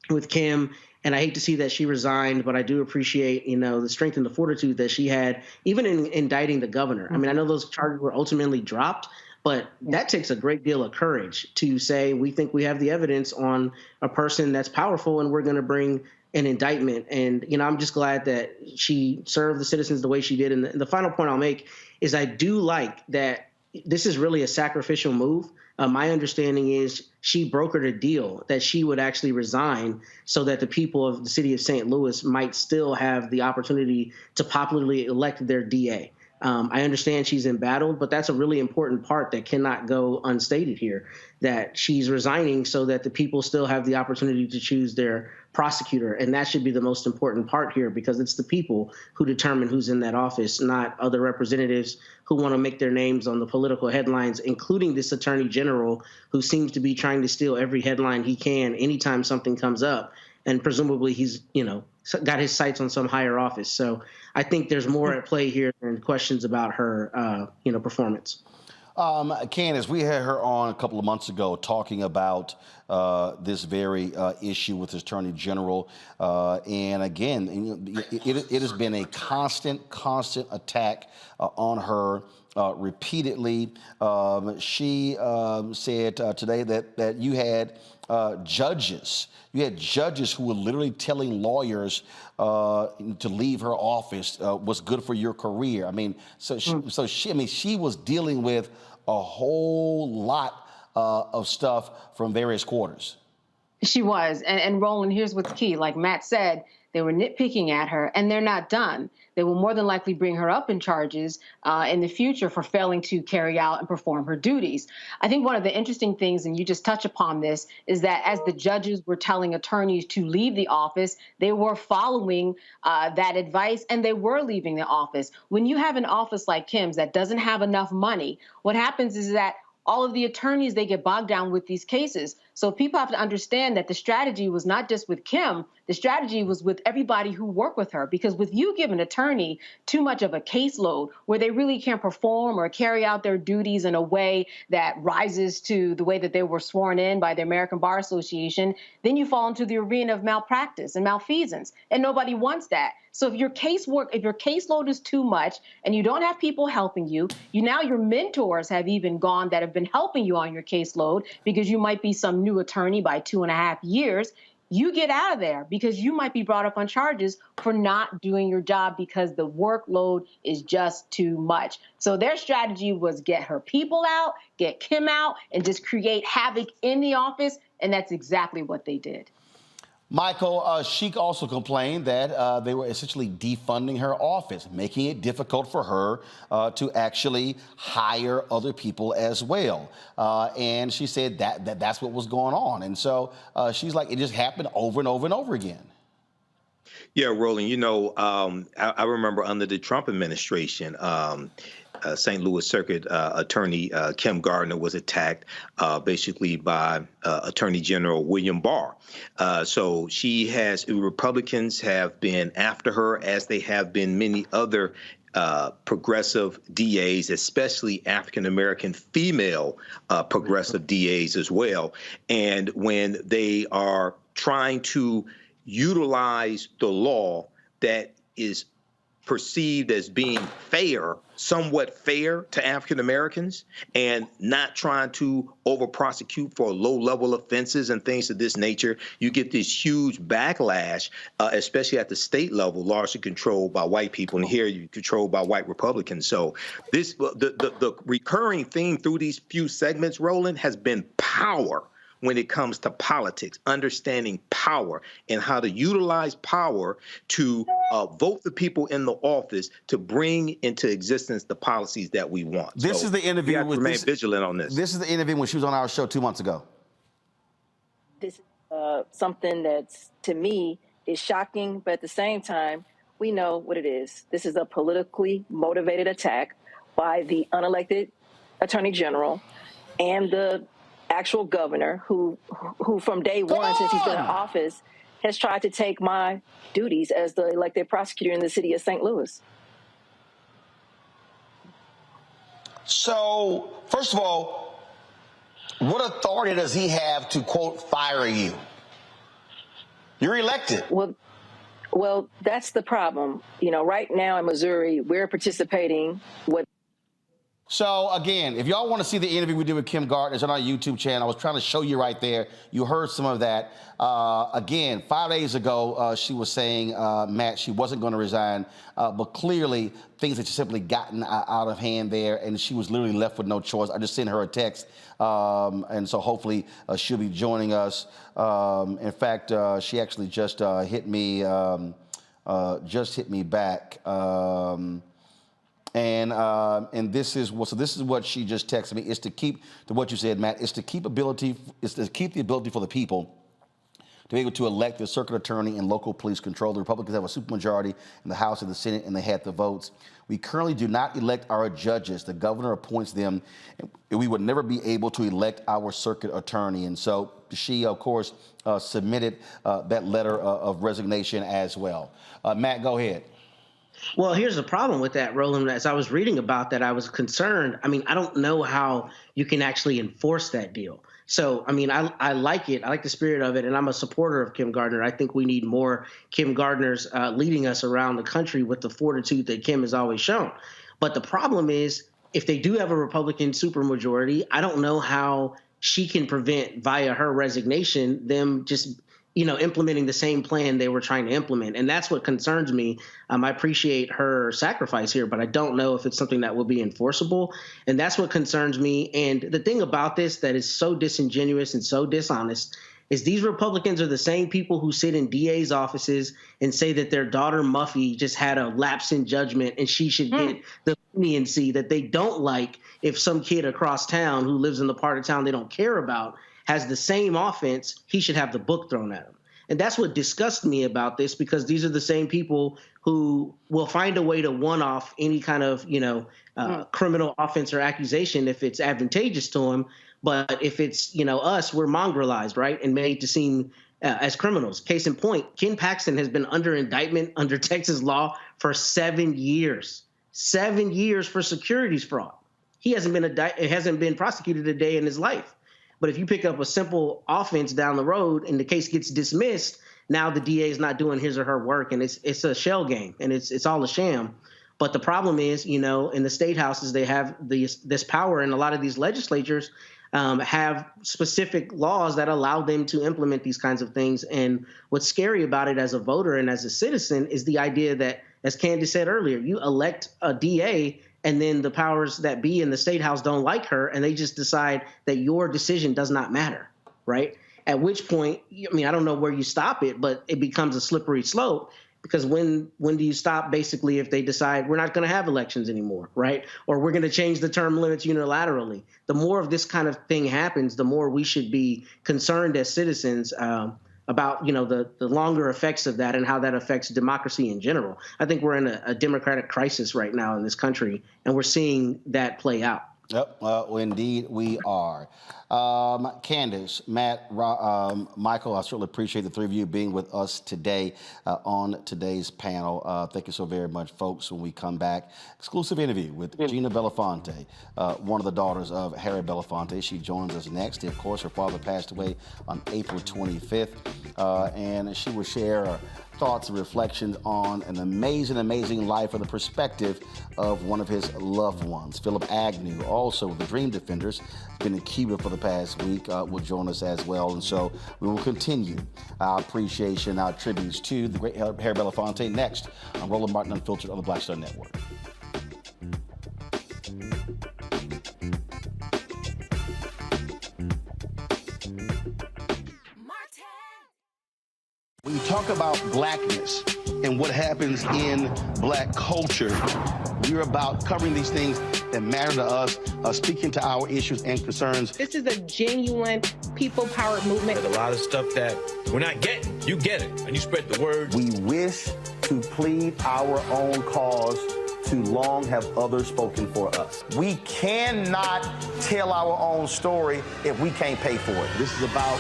with Kim, and I hate to see that she resigned, but I do appreciate, you know, the strength and the fortitude that she had, even in indicting the governor. I mean, I know those charges were ultimately dropped, but that takes a great deal of courage to say, we think we have the evidence on a person that's powerful and we're going to bring an indictment. And, you know, I'm just glad that she served the citizens the way she did. And the final point I'll make is I do like that this is really a sacrificial move. My understanding is she brokered a deal that she would actually resign so that the people of the city of St. Louis might still have the opportunity to popularly elect their DA. I understand she's embattled, but that's a really important part that cannot go unstated here, that she's resigning so that the people still have the opportunity to choose their prosecutor. And that should be the most important part here, because it's the people who determine who's in that office, not other representatives who want to make their names on the political headlines, including this attorney general who seems to be trying to steal every headline he can anytime something comes up. And presumably he's, you know, got his sights on some higher office. So I think there's more at play here than questions about her, you know, performance. Candace, we had her on a couple of months ago talking about this very issue with the Attorney General. And again, it has been a constant attack on her repeatedly. She said today that you had judges who were literally telling lawyers to leave her office was good for your career. I mean, she was dealing with a whole lot of stuff from various quarters. She was. And Roland, here's what's key. Like Matt said, they were nitpicking at her, and they're not done. They will more than likely bring her up in charges in the future for failing to carry out and perform her duties. I think one of the interesting things, and you just touch upon this, is that as the judges were telling attorneys to leave the office, they were following that advice, and they were leaving the office. When you have an office like Kim's that doesn't have enough money, what happens is that all of the attorneys, they get bogged down with these cases. So people have to understand that the strategy was not just with Kim, the strategy was with everybody who worked with her. Because with you give an attorney too much of a caseload where they really can't perform or carry out their duties in a way that rises to the way that they were sworn in by the American Bar Association, then you fall into the arena of malpractice and malfeasance. And nobody wants that. So if your caseload is too much and you don't have people helping you, now your mentors have even gone that have been helping you on your caseload because you might be some new attorney by 2.5 years, you get out of there because you might be brought up on charges for not doing your job because the workload is just too much. So their strategy was get her people out, get Kim out, and just create havoc in the office. And that's exactly what they did. Michael, Sheik also complained that they were essentially defunding her office, making it difficult for her to actually hire other people as well. And she said that's what was going on. And so she's like, it just happened over and over and over again. Yeah, Roland, I remember under the Trump administration, St. Louis Circuit Attorney Kim Gardner was attacked basically by Attorney General William Barr. So Republicans have been after her, as they have been many other progressive DAs, especially African-American female progressive DAs as well. And when they are trying to utilize the law that is perceived as being somewhat fair to African Americans, and not trying to over-prosecute for low-level offenses and things of this nature, you get this huge backlash, especially at the state level, largely controlled by white people, and here you're controlled by white Republicans. So the recurring theme through these few segments, Roland, has been power. When it comes to politics, understanding power and how to utilize power to vote the people in the office to bring into existence the policies that we want. This is the interview. We have to remain vigilant on this. This is the interview when she was on our show 2 months ago. This is something that's, to me, is shocking, but at the same time, we know what it is. This is a politically motivated attack by the unelected Attorney General and the actual governor who from day one, since he's been in office, has tried to take my duties as the elected prosecutor in the city of St. Louis. So, first of all, what authority does he have to, quote, fire you? You're elected. Well, that's the problem. Right now in Missouri, we're participating with. So, again, if y'all want to see the interview we did with Kim Gardner, it's on our YouTube channel. I was trying to show you right there. You heard some of that. Again, 5 days ago, she was saying, Matt, she wasn't going to resign. But clearly, things had simply gotten out of hand there, and she was literally left with no choice. I just sent her a text, and so hopefully she'll be joining us. In fact, she actually just hit me back. And this is what she just texted me. It's to keep, to what you said, Matt, it's to keep the ability for the people to be able to elect the circuit attorney and local police control. The Republicans have a supermajority in the House and the Senate, and they had the votes. We currently do not elect our judges. The governor appoints them. We would never be able to elect our circuit attorney. And so she, of course, submitted that letter of resignation as well. Matt, go ahead. Well, here's the problem with that, Roland. As I was reading about that, I was concerned. I mean, I don't know how you can actually enforce that deal. So, I mean, I like it. I like the spirit of it, and I'm a supporter of Kim Gardner. I think we need more Kim Gardners leading us around the country with the fortitude that Kim has always shown. But the problem is, if they do have a Republican supermajority, I don't know how she can prevent, via her resignation, them just implementing the same plan they were trying to implement. And that's what concerns me. I appreciate her sacrifice here, but I don't know if it's something that will be enforceable. And that's what concerns me. And the thing about this that is so disingenuous and so dishonest is these Republicans are the same people who sit in DA's offices and say that their daughter Muffy just had a lapse in judgment and she should get the leniency that they don't like if some kid across town who lives in the part of town they don't care about has the same offense, he should have the book thrown at him. And that's what disgusts me about this, because these are the same people who will find a way to one-off any kind of, criminal offense or accusation if it's advantageous to them. But if it's, us, we're mongrelized, right, and made to seem as criminals. Case in point, Ken Paxton has been under indictment under Texas law for 7 years. 7 years for securities fraud. He hasn't been prosecuted a day in his life. But if you pick up a simple offense down the road and the case gets dismissed, now the DA is not doing his or her work, and it's a shell game, and it's all a sham. But the problem is, in the state houses, they have this power, and a lot of these legislatures have specific laws that allow them to implement these kinds of things. And what's scary about it as a voter and as a citizen is the idea that, as Candace said earlier, you elect a DA and then the powers that be in the state house don't like her, and they just decide that your decision does not matter, right? At which point, I don't know where you stop it, but it becomes a slippery slope, because when do you stop, basically, if they decide we're not going to have elections anymore, right? Or we're going to change the term limits unilaterally. The more of this kind of thing happens, the more we should be concerned as citizens about, the longer effects of that and how that affects democracy in general. I think we're in a democratic crisis right now in this country, and we're seeing that play out. Yep, indeed we are. Candace, Matt, Michael, I certainly appreciate the three of you being with us today on today's panel. Thank you so very much, folks. When we come back, exclusive interview with Gina Belafonte, one of the daughters of Harry Belafonte. She joins us next. Of course, her father passed away on April 25th, and she will share thoughts and reflections on an amazing life from the perspective of one of his loved ones. Philip Agnew, also the Dream Defenders, been in Cuba for the past week, will join us as well. And so we will continue our appreciation, our tributes to the great Harry Belafonte next on Roland Martin Unfiltered on the Black Star Network. When you talk about blackness and what happens in black culture, we're about covering these things that matter to us, speaking to our issues and concerns. This is a genuine people-powered movement. There's a lot of stuff that we're not getting. You get it, and you spread the word. We wish to plead our own cause. Too long have others spoken for us. We cannot tell our own story if we can't pay for it. This is about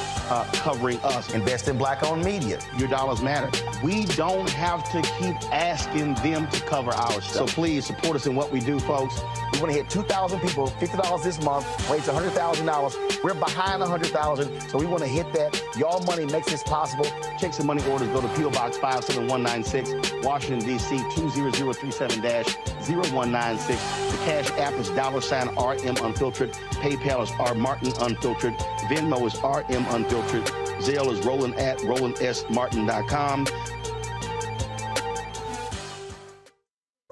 covering us. Invest in black-owned media. Your dollars matter. We don't have to keep asking them to cover our stuff. So please support us in what we do, folks. We want to hit 2,000 people, $50 this month, raise $100,000. We're behind 100,000, so we want to hit that. Y'all money makes this possible. Check some money orders. Go to P.O. Box 57196, Washington, D.C. 20037-0196. The Cash App is $RM Unfiltered. PayPal is R Martin Unfiltered. Venmo is RM Unfiltered. Zelle is roland@rolandsmartin.com.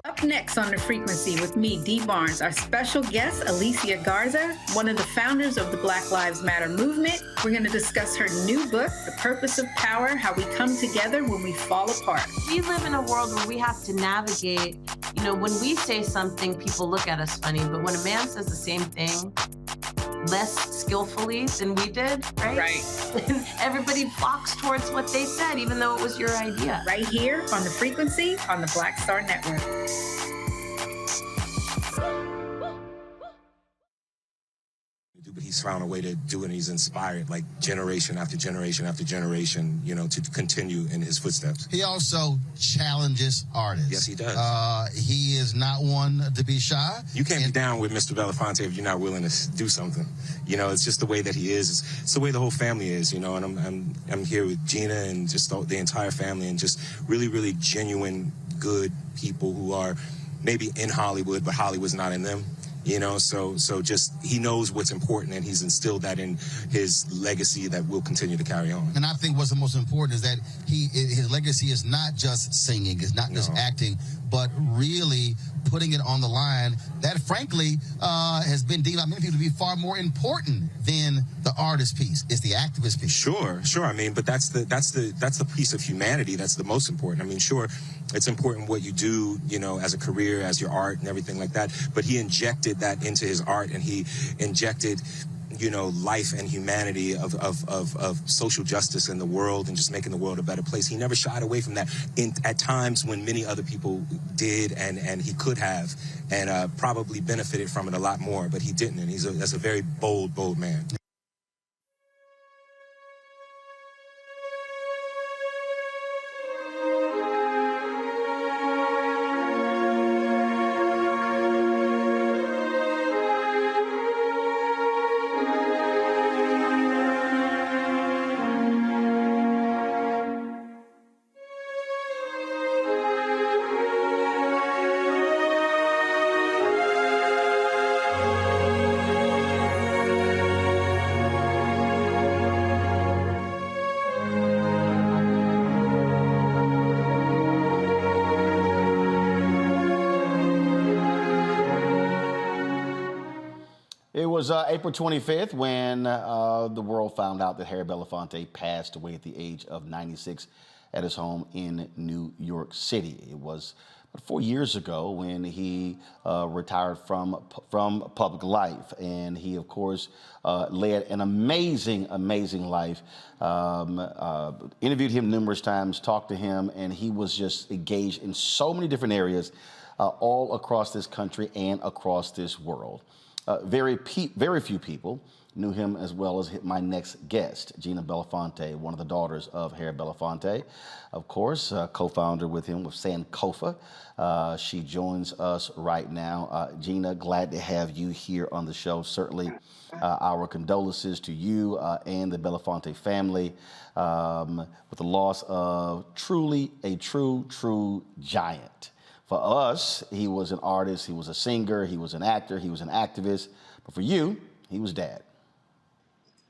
Up next on The Frequency with me, Dee Barnes, our special guest, Alicia Garza, one of the founders of the Black Lives Matter movement. We're going to discuss her new book, The Purpose of Power, How We Come Together When We Fall Apart. We live in a world where we have to navigate, when we say something, people look at us funny, but when a man says the same thing less skillfully than we did, right? Right. Everybody flocks towards what they said, even though it was your idea. Right here on The Frequency on the Black Star Network. But he's found a way to do it, and he's inspired like generation after generation after generation, to continue in his footsteps. He also challenges artists. Yes, he does. He is not one to be shy. You can't be down with Mr. Belafonte if you're not willing to do something. It's just the way that he is. It's the way the whole family is, and I'm here with Gina and just the entire family, and just really, really genuine, good people who are maybe in Hollywood, but Hollywood's not in them. So just he knows what's important, and he's instilled that in his legacy that will continue to carry on. And I think what's the most important is that his legacy is not just singing, it's not just acting, but really putting it on the line that, frankly, has been deemed by many people to be far more important than the artist piece. It's the activist piece. Sure. But that's the piece of humanity that's the most important. Sure, it's important what you do, as a career, as your art and everything like that. But he injected that into his art, and he injected life and humanity of social justice in the world and just making the world a better place. He never shied away from that at times when many other people did, and he could have, and probably benefited from it a lot more, but he didn't, and that's a very bold man. It was April 25th when the world found out that Harry Belafonte passed away at the age of 96 at his home in New York City. It was 4 years ago when he retired from public life, and he, of course, led an amazing life. Interviewed him numerous times, talked to him, and he was just engaged in so many different areas all across this country and across this world. Very few people knew him as well as my next guest, Gina Belafonte, one of the daughters of Harry Belafonte, of course, co-founder with him with Sankofa. She joins us right now. Gina, glad to have you here on the show. Certainly our condolences to you and the Belafonte family with the loss of truly a true giant. For us, he was an artist, he was a singer, he was an actor, he was an activist. But for you, he was dad.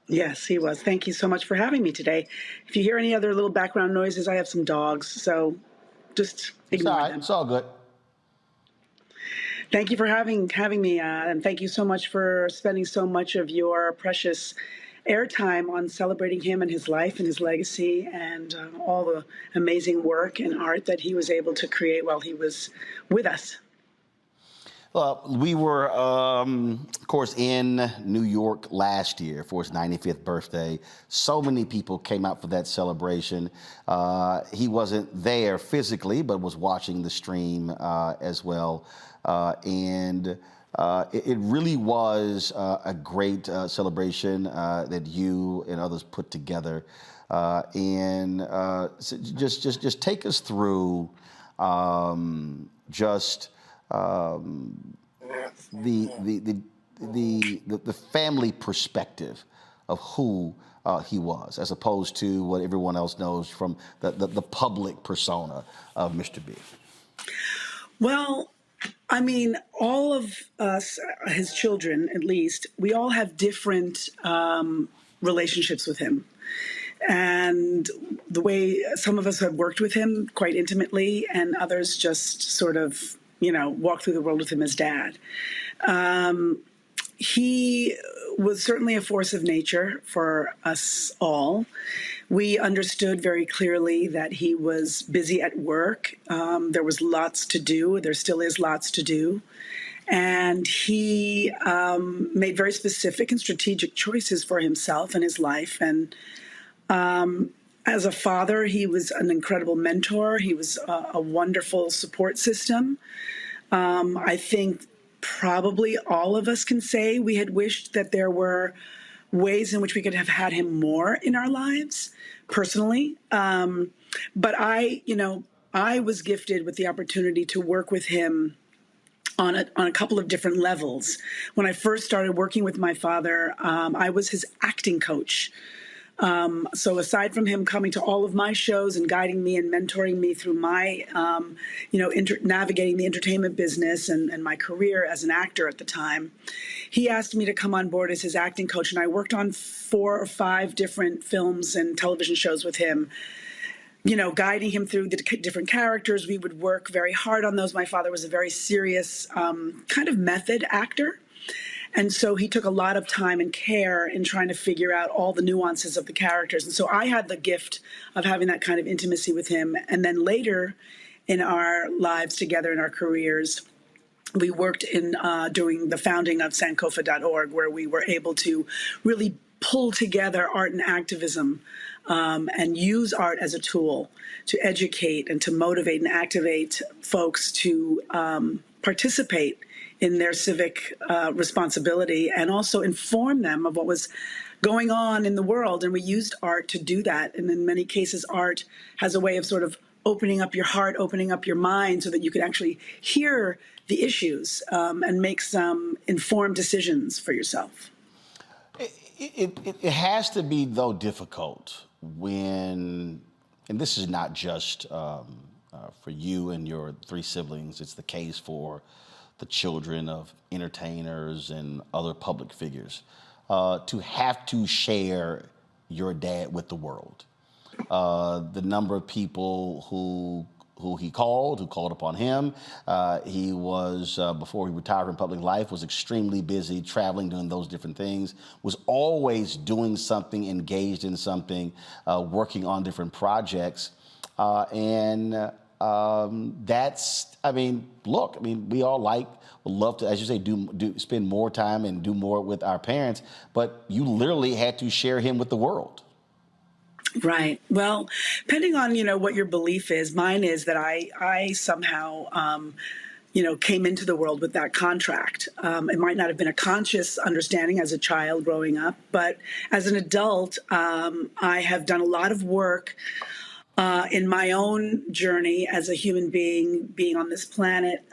Yes, he was. Thank you so much for having me today. If you hear any other little background noises, I have some dogs, so just ignore them. It's all good. Thank you for having me, and thank you so much for spending so much of your precious airtime on celebrating him and his life and his legacy and all the amazing work and art that he was able to create while he was with us. Well, we were, of course, in New York last year for his 95th birthday. So many people came out for that celebration. He wasn't there physically, but was watching the stream as well. It really was a great celebration that you and others put together. Just take us through the family perspective of who he was, as opposed to what everyone else knows from the public persona of Mr. B. Well, I mean, all of us, his children at least, we all have different relationships with him. And the way some of us have worked with him quite intimately, and others just sort of, walk through the world with him as dad. He was certainly a force of nature for us all. We understood very clearly that he was busy at work. There was lots to do. There still is lots to do. And he made very specific and strategic choices for himself and his life. And as a father, he was an incredible mentor. He was a wonderful support system. I think probably all of us can say we had wished that there were ways in which we could have had him more in our lives personally. But I was gifted with the opportunity to work with him on a couple of different levels. When I first started working with my father, I was his acting coach. So aside from him coming to all of my shows and guiding me and mentoring me through my, navigating the entertainment business and my career as an actor at the time, he asked me to come on board as his acting coach. And I worked on 4 or 5 different films and television shows with him, guiding him through the different characters. We would work very hard on those. My father was a very serious kind of method actor. And so he took a lot of time and care in trying to figure out all the nuances of the characters. And so I had the gift of having that kind of intimacy with him. And then later in our lives together, in our careers, we worked in during the founding of Sankofa.org, where we were able to really pull together art and activism and use art as a tool to educate and to motivate and activate folks to participate in their civic responsibility and also inform them of what was going on in the world. And we used art to do that. And in many cases, art has a way of sort of opening up your heart, opening up your mind so that you can actually hear the issues and make some informed decisions for yourself. It has to be, though, difficult when, and this is not just for you and your 3 siblings, it's the case for the children of entertainers and other public figures, to have to share your dad with the world. The number of people who he called, who called upon him. He was, before he retired from public life, was extremely busy traveling, doing those different things, was always doing something, engaged in something, working on different projects. That's, I mean, look, I mean, we all would love to, as you say, spend more time and do more with our parents, but you literally had to share him with the world. Right. Well, depending on, what your belief is, mine is that I somehow, came into the world with that contract. It might not have been a conscious understanding as a child growing up, but as an adult, I have done a lot of work in my own journey as a human being on this planet,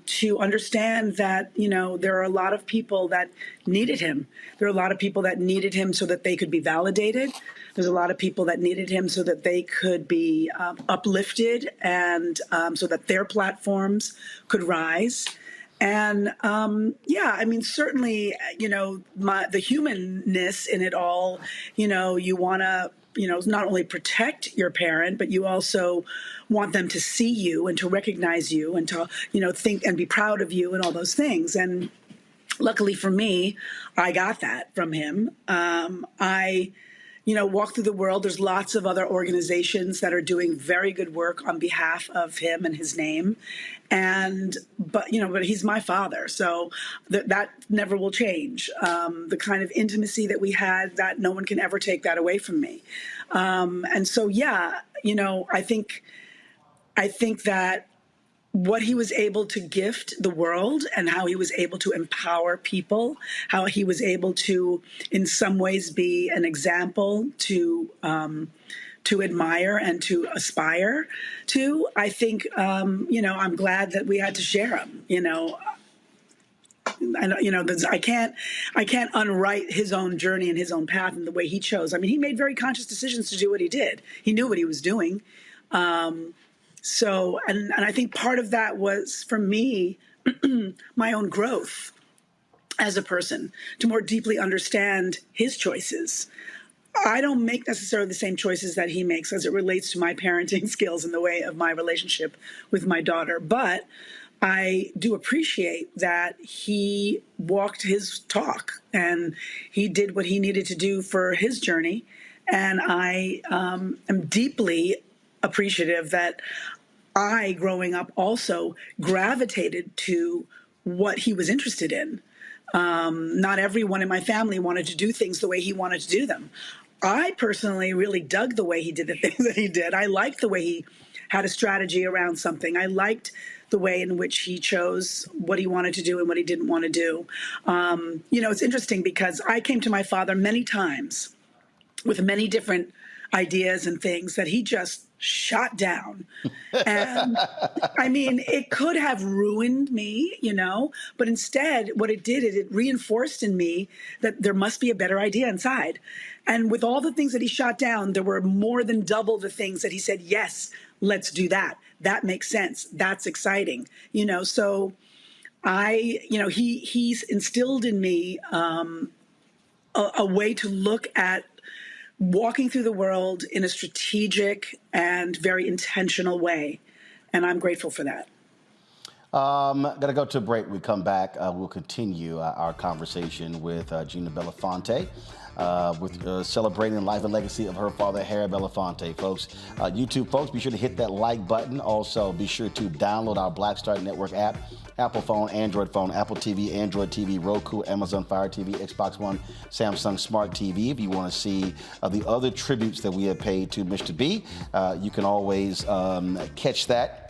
to understand that, there are a lot of people that needed him. There are a lot of people that needed him so that they could be validated. There's a lot of people that needed him so that they could be uplifted and so that their platforms could rise. And certainly, the humanness in it all, you want to, not only protect your parent, but you also want them to see you and to recognize you and to, think and be proud of you and all those things. And luckily for me, I got that from him. I walk through the world. There's lots of other organizations that are doing very good work on behalf of him and his name. But he's my father. So that never will change. The kind of intimacy that we had, that no one can ever take that away from me. I think that what he was able to gift the world and how he was able to empower people, how he was able to, in some ways, be an example to admire and to aspire to. I think, I'm glad that we had to share him. I can't unwrite his own journey and his own path and the way he chose. I mean, he made very conscious decisions to do what he did. He knew what he was doing. So I think part of that was, for me, my own growth as a person, to more deeply understand his choices. I don't make necessarily the same choices that he makes as it relates to my parenting skills in the way of my relationship with my daughter. But I do appreciate that he walked his talk and he did what he needed to do for his journey. And I am deeply appreciative that I, growing up, also gravitated to what he was interested in. Not everyone in my family wanted to do things the way he wanted to do them. I personally really dug the way he did the things that he did. I liked the way he had a strategy around something. I liked the way in which he chose what he wanted to do and what he didn't want to do. It's interesting because I came to my father many times with many different ideas and things that he just shot down. And I mean, it could have ruined me, but instead what it did is it reinforced in me that there must be a better idea inside. And with all the things that he shot down, there were more than double the things that he said, yes, let's do that. That makes sense. That's exciting. So he's instilled in me a way to look at walking through the world in a strategic and very intentional way. And I'm grateful for that. Got to go to a break. We come back. We'll continue our conversation with Gina Belafonte, with celebrating the life and legacy of her father, Harry Belafonte. Folks, YouTube folks, be sure to hit that like button. Also, be sure to download our Black Star Network app. Apple phone, Android phone, Apple TV, Android TV, Roku, Amazon Fire TV, Xbox One, Samsung Smart TV. If you want to see the other tributes that we have paid to Mr. B, you can always catch that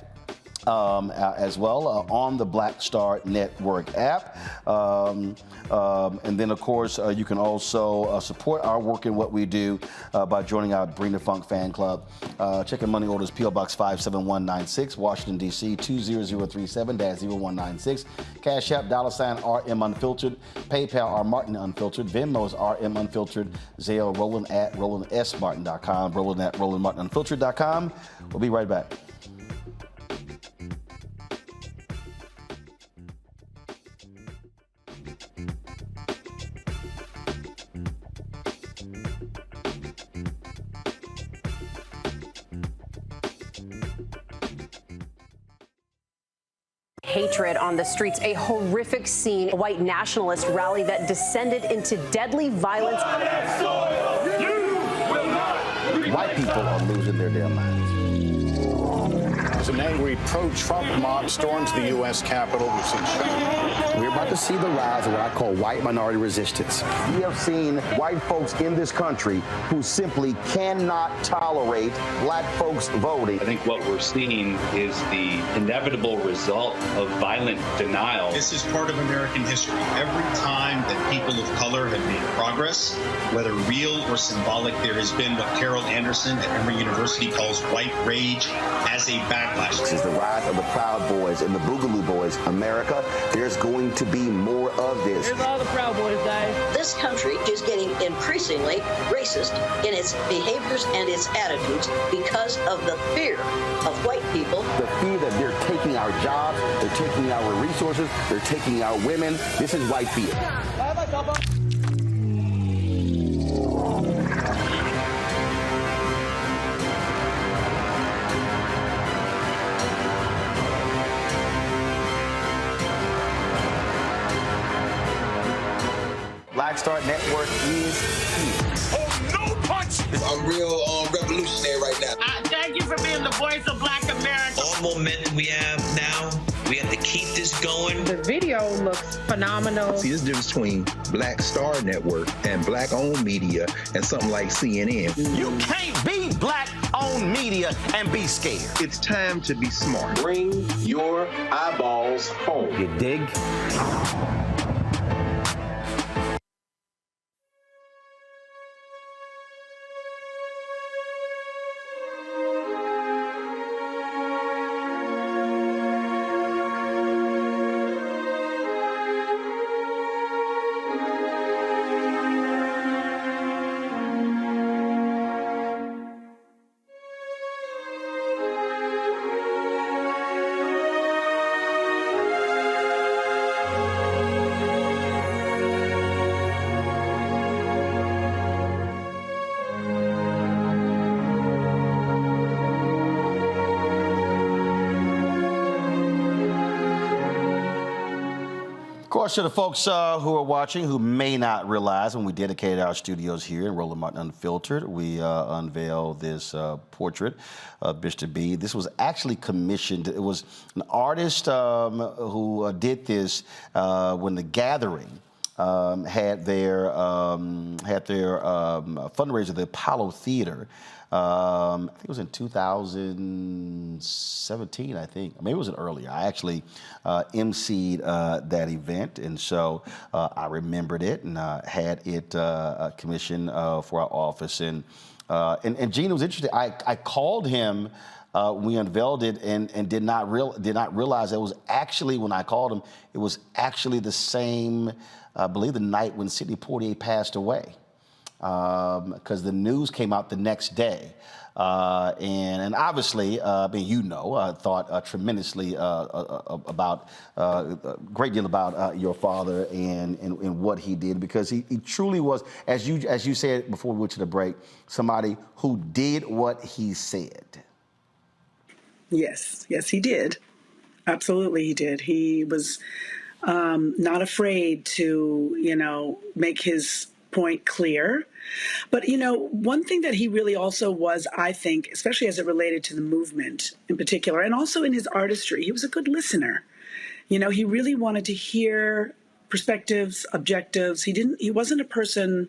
as well on the Black Star Network app. And then, of course, you can also support our work in what we do by joining our Bring the Funk fan club. Checking money orders, P.O. Box 57196, Washington, D.C. 20037-0196. Cash App, $RM Unfiltered. PayPal, R Martin Unfiltered. Venmo is RM Unfiltered. Zelle, Roland at RolandSMartin.com. Roland at RolandMartinUnfiltered.com. We'll be right back. Hatred on the streets, a horrific scene, a white nationalist rally that descended into deadly violence. White people are losing their damn minds. As an angry pro-Trump mob storms the U.S. Capitol, we've seen shooting. We're about to see the rise of what I call white minority resistance. We have seen white folks in this country who simply cannot tolerate black folks voting. I think what we're seeing is the inevitable result of violent denial. This is part of American history. Every time that people of color have made progress, whether real or symbolic, there has been what Carol Anderson at Emory University calls white rage as a backlash. This is the rise of the Proud Boys and the Boogaloo Boys. America, there's going to be more of this. Here's all the Proud Boys, guys. This country is getting increasingly racist in its behaviors and its attitudes because of the fear of white people. The fear that they're taking our jobs, they're taking our resources, they're taking our women. This is white fear. Black Star Network is here. Oh, no punch! I'm real revolutionary right now. Thank you for being the voice of Black America. All momentum we have now, we have to keep this going. The video looks phenomenal. See, there's a difference between Black Star Network and black-owned media and something like CNN. You can't be black-owned media and be scared. It's time to be smart. Bring your eyeballs home. You dig? Of course, to the folks who are watching who may not realize, when we dedicated our studios here in Roland Martin Unfiltered, we unveiled this portrait of Mr. B. This was actually commissioned. It was an artist who did this when The Gathering had their fundraiser, the Apollo Theater. I think it was in 2017, I think. Maybe it was earlier. I actually emceed that event, and so I remembered it and had it commissioned for our office. And Gina was interested. I called him. We unveiled it and did not realize it was actually, when I called him, it was actually the same, I believe, the night when Sidney Poitier passed away. Because the news came out the next day. And obviously, I mean, thought tremendously about, a great deal about your father and what he did, because he truly was, as you said before we went to the break, somebody who did what he said. Yes, he did. Absolutely, he did. He was not afraid to, make his point clear. But, one thing that he really also was, I think, especially as it related to the movement in particular, and also in his artistry, he was a good listener. He really wanted to hear perspectives, objectives. He wasn't a person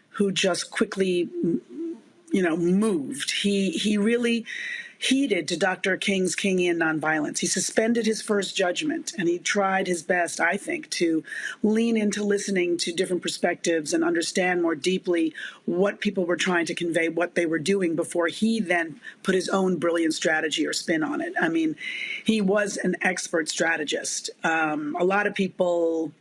who just quickly, moved. He really heeded to Dr. King's Kingian nonviolence. He suspended his first judgment, and he tried his best, I think, to lean into listening to different perspectives and understand more deeply what people were trying to convey, what they were doing, before he then put his own brilliant strategy or spin on it. I mean, he was an expert strategist. A lot of people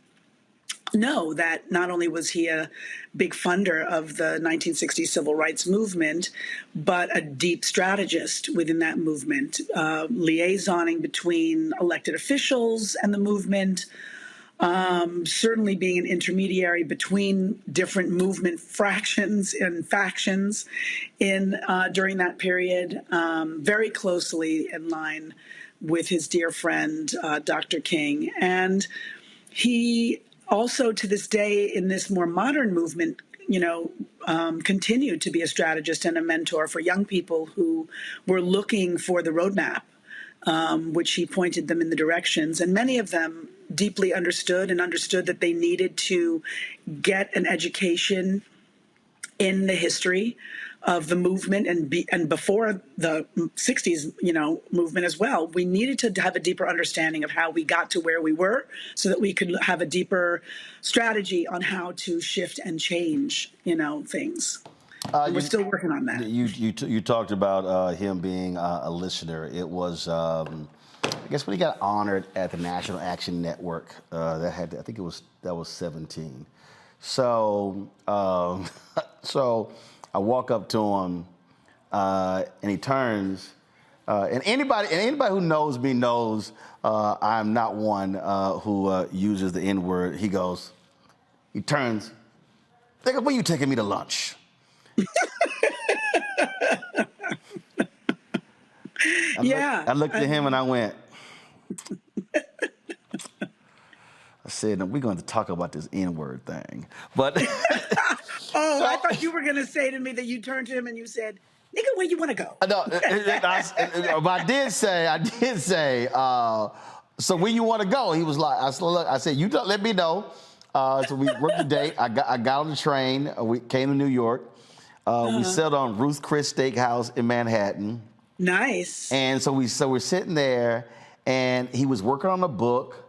know that not only was he a big funder of the 1960s civil rights movement, but a deep strategist within that movement, liaisoning between elected officials and the movement, certainly being an intermediary between different movement fractions and factions during that period, very closely in line with his dear friend, Dr. King. And he also, to this day, in this more modern movement, continued to be a strategist and a mentor for young people who were looking for the roadmap, which he pointed them in the directions. And many of them deeply understood that they needed to get an education in the history of the movement and before the 60s, movement as well. We needed to have a deeper understanding of how we got to where we were so that we could have a deeper strategy on how to shift and change, things. We're still working on that. You talked about him being a listener. It was, I guess, when he got honored at the National Action Network, that was 17. So, so I walk up to him, and he turns, and anybody who knows me knows I'm not one who uses the N-word. He turns, "Nigga, when you taking me to lunch?" I looked at him and I went, I said, "No, we're going to talk about this N-word thing." But I thought you were going to say to me that you turned to him and you said, "Nigga, where you want to go?" No, but I did say, so where you want to go? He was like, I said, you let me know. So we worked the date. I got on the train. We came to New York. We settled on Ruth Chris Steakhouse in Manhattan. Nice. And so we're sitting there, and he was working on a book.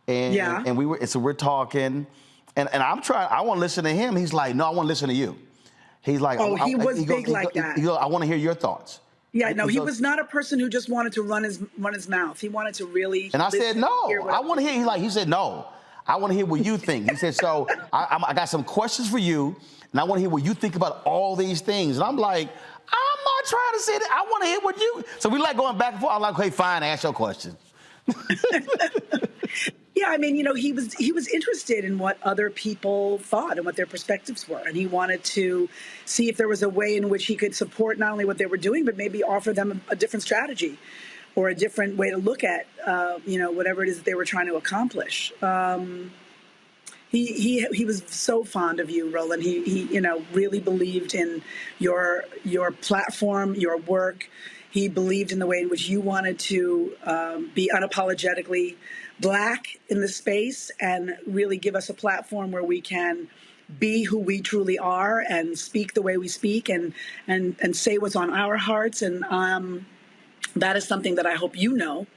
And we're talking, and I want to listen to him. He's like, "No, I want to listen to you." He's like, he was big like that. He goes, "I want to hear your thoughts." Yeah, no, he was not a person who just wanted to run his mouth. He wanted to really. And I said, "No, I want to hear." He said, "No, I want to hear what you think." He said, "So I got some questions for you, and I want to hear what you think about all these things." And I'm like, "I'm not trying to say that. I want to hear what you." So we like going back and forth. I'm like, "Okay, fine, ask your question." Yeah, I mean, he was interested in what other people thought and what their perspectives were, and he wanted to see if there was a way in which he could support not only what they were doing, but maybe offer them a different strategy or a different way to look at, whatever it is that they were trying to accomplish. He was so fond of you, Roland. He really believed in your platform, your work. He believed in the way in which you wanted to be unapologetically Black in the space and really give us a platform where we can be who we truly are and speak the way we speak and say what's on our hearts. And that is something that I hope you know.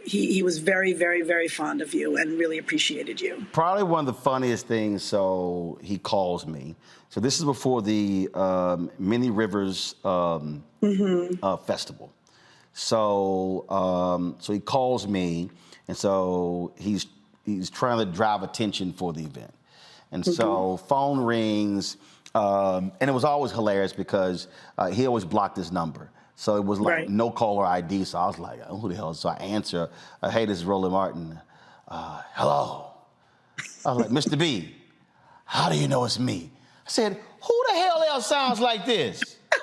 He was very, very, very fond of you and really appreciated you. Probably one of the funniest things, so he calls me. So this is before the Many Rivers Festival. So he calls me, and so he's trying to drive attention for the event. And so phone rings, and it was always hilarious because he always blocked his number. So it was like no caller ID. So I was like, oh, who the hell? So I answer, "Hey, this is Roland Martin. Hello." I was like, "Mr. B, how do you know it's me?" I said, "Who the hell else sounds like this?" I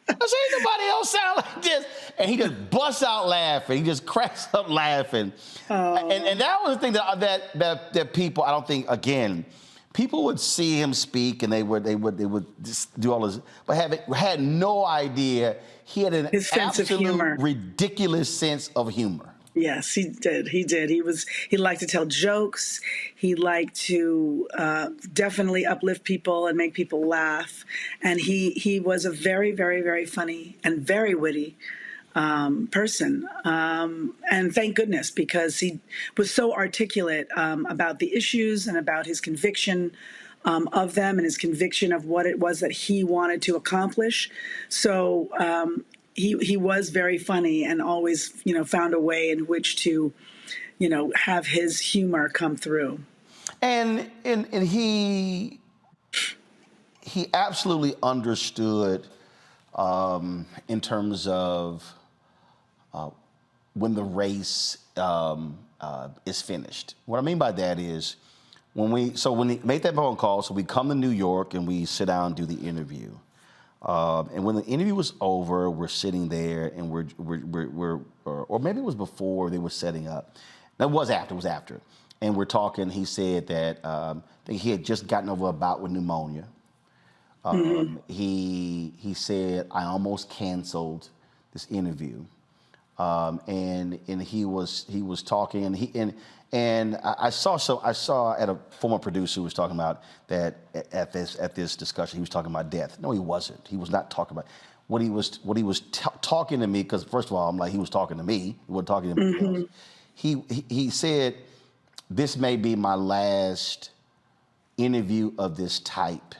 said, "Ain't nobody else sound like this." and he just busts out laughing. He just cracks up laughing. And that was the thing that people, I don't think, again, people would see him speak and they would just do all this, but had no idea he had an absolute ridiculous sense of humor. Yes, he did. He did. He liked to tell jokes. He liked to definitely uplift people and make people laugh. And he was a very, very, very funny and very witty person. And thank goodness, because he was so articulate about the issues and about his conviction of them and his conviction of what it was that he wanted to accomplish. So he was very funny and always, found a way in which to, have his humor come through. And he absolutely understood in terms of when the race is finished. What I mean by that is when he made that phone call, so we come to New York and we sit down and do the interview. And when the interview was over, we're sitting there and or maybe it was before they were setting up. That was after. It was after. And we're talking. He said that I think he had just gotten over a bout with pneumonia. He said, I almost canceled this interview. And he was talking and I saw at a former producer who was talking about that at this discussion he was talking about death. No, he wasn't. He was not talking about what he was talking to me, because first of all I'm like, he was talking to me. He wasn't talking to anybody else. He said, this may be my last interview of this type,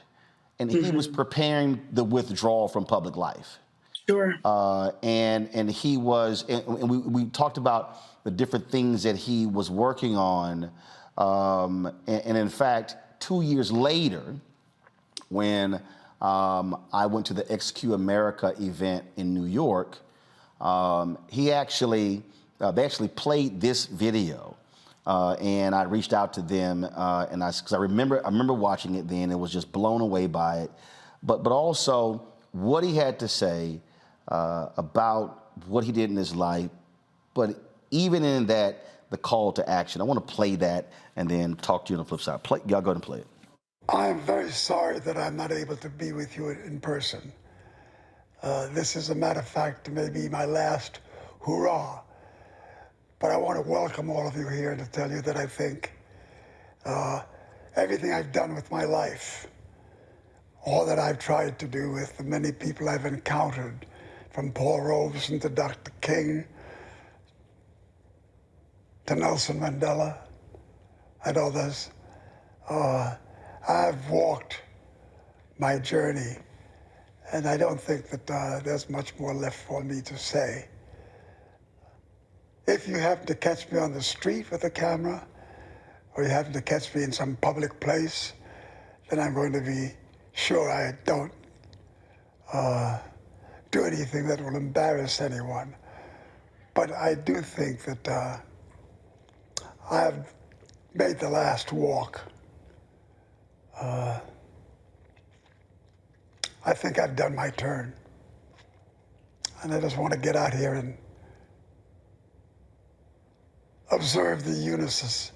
and he was preparing the withdrawal from public life. Sure. And he was, and we talked about the different things that he was working on. And in fact, 2 years later, when I went to the XQ America event in New York, they actually played this video. And I reached out to them, because I remember watching it then, and was just blown away by it. But also what he had to say about what he did in his life, but even in that, the call to action. I want to play that and then talk to you on the flip side. Y'all go ahead and play it. I'm very sorry that I'm not able to be with you in person. This, as a matter of fact, may be my last hurrah. But I want to welcome all of you here and to tell you that I think everything I've done with my life, all that I've tried to do with the many people I've encountered, from Paul Robeson to Dr. King to Nelson Mandela and others, I've walked my journey, and I don't think that there's much more left for me to say. If you happen to catch me on the street with a camera, or you happen to catch me in some public place, then I'm going to be sure I don't do anything that will embarrass anyone. But I do think that I've made the last walk. I think I've done my turn. And I just want to get out here and observe the universe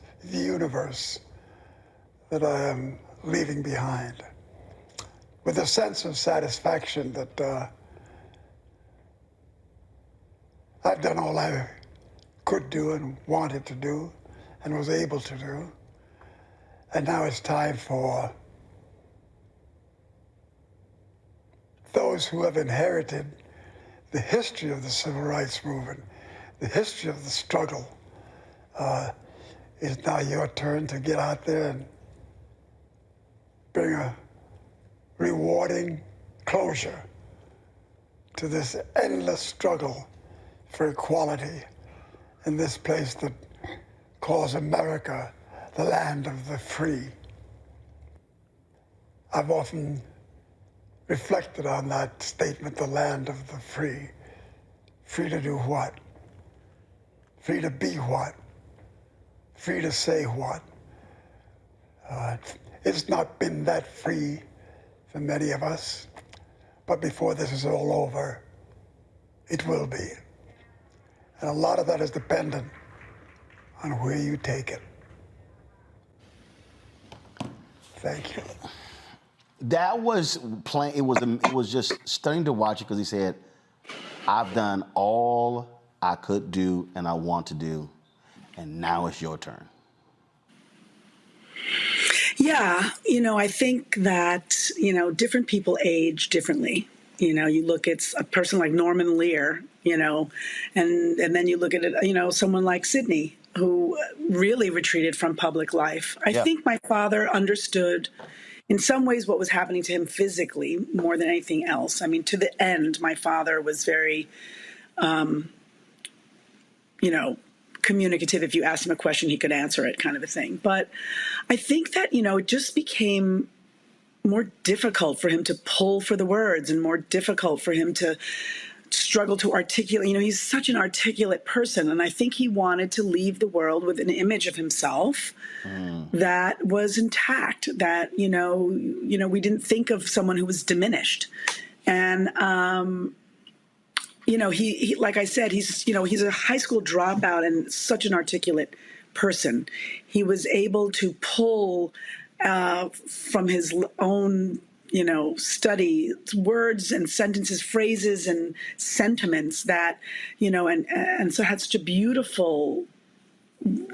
that I am leaving behind, with a sense of satisfaction that I've done all I could do and wanted to do and was able to do. And now it's time for those who have inherited the history of the civil rights movement, the history of the struggle. It's now your turn to get out there and bring a rewarding closure to this endless struggle for equality in this place that calls America the land of the free. I've often reflected on that statement, the land of the free. Free to do what? Free to be what? Free to say what? It's not been that free for many of us, but before this is all over, it will be. And a lot of that is dependent on where you take it. Thank you. That was plain. It was just stunning to watch it because he said, "I've done all I could do and I want to do, and now it's your turn." Yeah, I think that, different people age differently. You look at a person like Norman Lear, and then you look at it, someone like Sidney, who really retreated from public life. I think my father understood in some ways what was happening to him physically more than anything else. I mean, to the end, my father was very, communicative. If you asked him a question, he could answer it, kind of a thing. But I think that, it just became more difficult for him to pull for the words and more difficult for him to struggle to articulate. He's such an articulate person. And I think he wanted to leave the world with an image of himself that was intact, that, we didn't think of someone who was diminished. And, he like I said, he's a high school dropout and such an articulate person. He was able to pull from his own, study, words and sentences, phrases and sentiments that, and so had such a beautiful,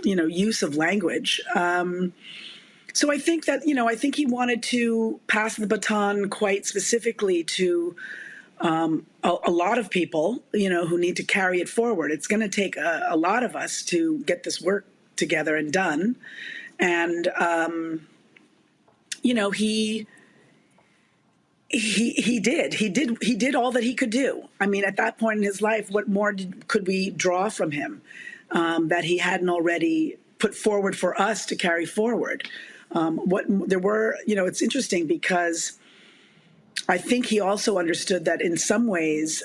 use of language. So I think that, I think he wanted to pass the baton quite specifically to a lot of people, who need to carry it forward. It's going to take a lot of us to get this work together and done. And, he did all that he could do. I mean, at that point in his life, what more could we draw from him that he hadn't already put forward for us to carry forward? It's interesting because I think he also understood that in some ways,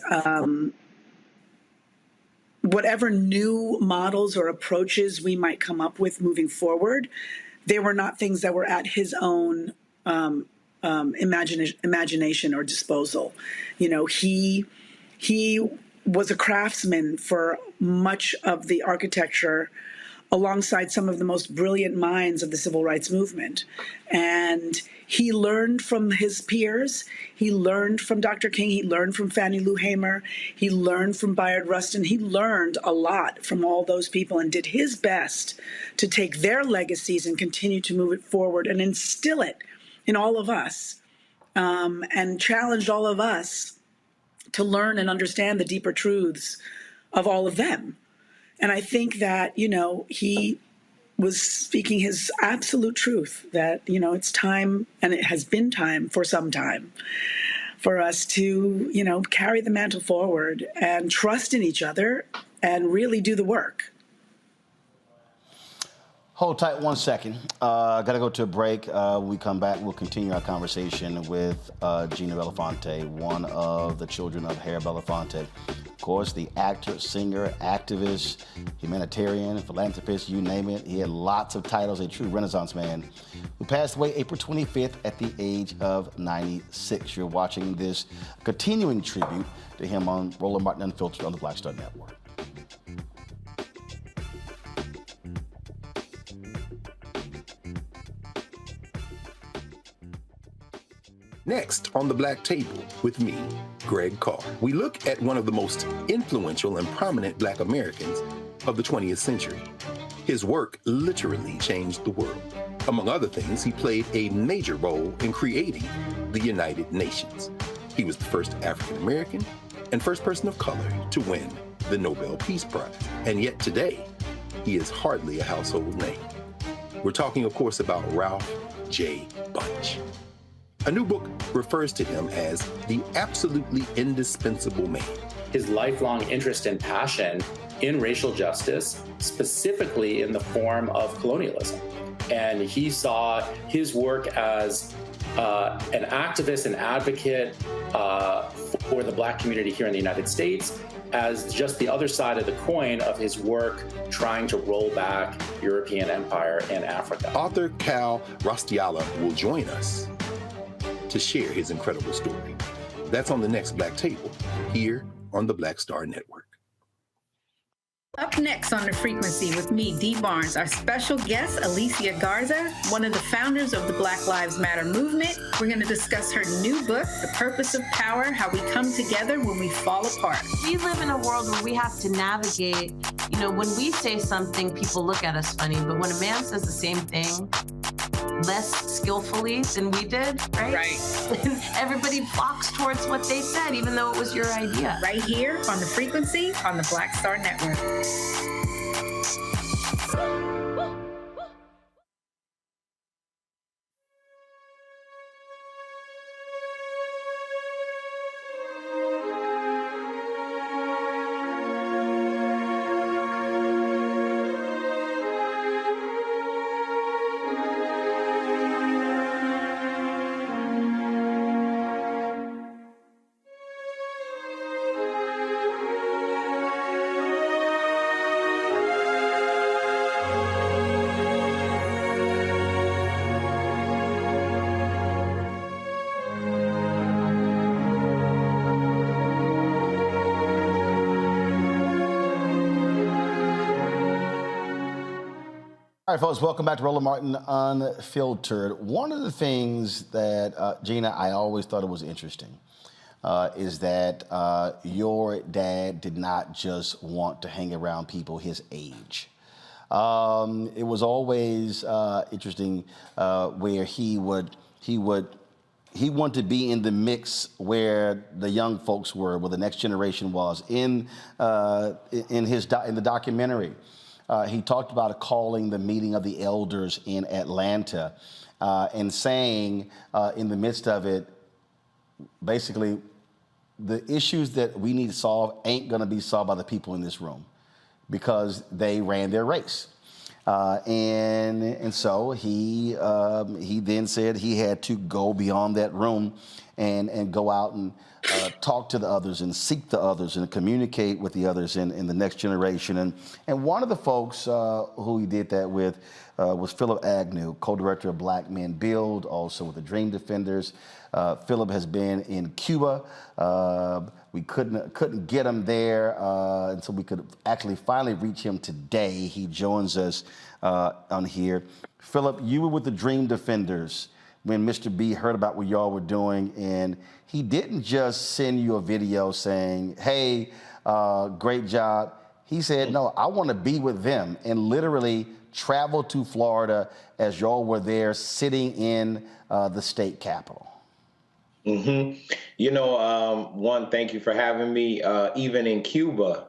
whatever new models or approaches we might come up with moving forward, they were not things that were at his own imagination or disposal. He was a craftsman for much of the architecture alongside some of the most brilliant minds of the civil rights movement. And he learned from his peers. He learned from Dr. King. He learned from Fannie Lou Hamer. He learned from Bayard Rustin. He learned a lot from all those people and did his best to take their legacies and continue to move it forward and instill it in all of us, and challenged all of us to learn and understand the deeper truths of all of them. And I think that, he was speaking his absolute truth, that, it's time, and it has been time for some time, for us to, carry the mantle forward and trust in each other and really do the work. Hold tight 1 second. Got to go to a break. When we come back, we'll continue our conversation with Gina Belafonte, one of the children of Harry Belafonte. Of course, the actor, singer, activist, humanitarian, philanthropist, you name it. He had lots of titles, a true Renaissance man who passed away April 25th at the age of 96. You're watching this continuing tribute to him on Roland Martin Unfiltered on the Black Star Network. Next on the Black Table with me, Greg Carr, we look at one of the most influential and prominent Black Americans of the 20th century. His work literally changed the world. Among other things, he played a major role in creating the United Nations. He was the first African American and first person of color to win the Nobel Peace Prize. And yet today, he is hardly a household name. We're talking, of course, about Ralph J. Bunche. A new book refers to him as the absolutely indispensable man. His lifelong interest and passion in racial justice, specifically in the form of colonialism. And he saw his work as an activist and advocate for the Black community here in the United States as just the other side of the coin of his work trying to roll back European empire in Africa. Author Cal Rostiala will join us to share his incredible story. That's on the next Black Table, here on the Black Star Network. Up next on The Frequency with me, Dee Barnes, our special guest, Alicia Garza, one of the founders of the Black Lives Matter movement. We're going to discuss her new book, The Purpose of Power, How We Come Together When We Fall Apart. We live in a world where we have to navigate, when we say something, people look at us funny, but when a man says the same thing, less skillfully than we did, right? Right. And everybody flocks towards what they said, even though it was your idea. Right here on The Frequency on the Black Star Network. All right, folks, welcome back to Roland Martin Unfiltered. One of the things that, Gina, I always thought it was interesting is that your dad did not just want to hang around people his age. It was always interesting where he wanted to be in the mix where the young folks were, where the next generation was in the documentary. He talked about calling the meeting of the elders in Atlanta and saying in the midst of it, basically, the issues that we need to solve ain't going to be solved by the people in this room because they ran their race. And so he then said he had to go beyond that room and go out and talk to the others and seek the others and communicate with the others in the next generation. And one of the folks who he did that with was Philip Agnew, co-director of Black Men Build, also with the Dream Defenders. Philip has been in Cuba. We couldn't get him there, and so we could actually finally reach him today. He joins us on here. Philip, you were with the Dream Defenders when Mr. B heard about what y'all were doing, and he didn't just send you a video saying, hey, great job. He said, no, I want to be with them, and literally traveled to Florida as y'all were there sitting in the state capitol. One, thank you for having me. Even in Cuba,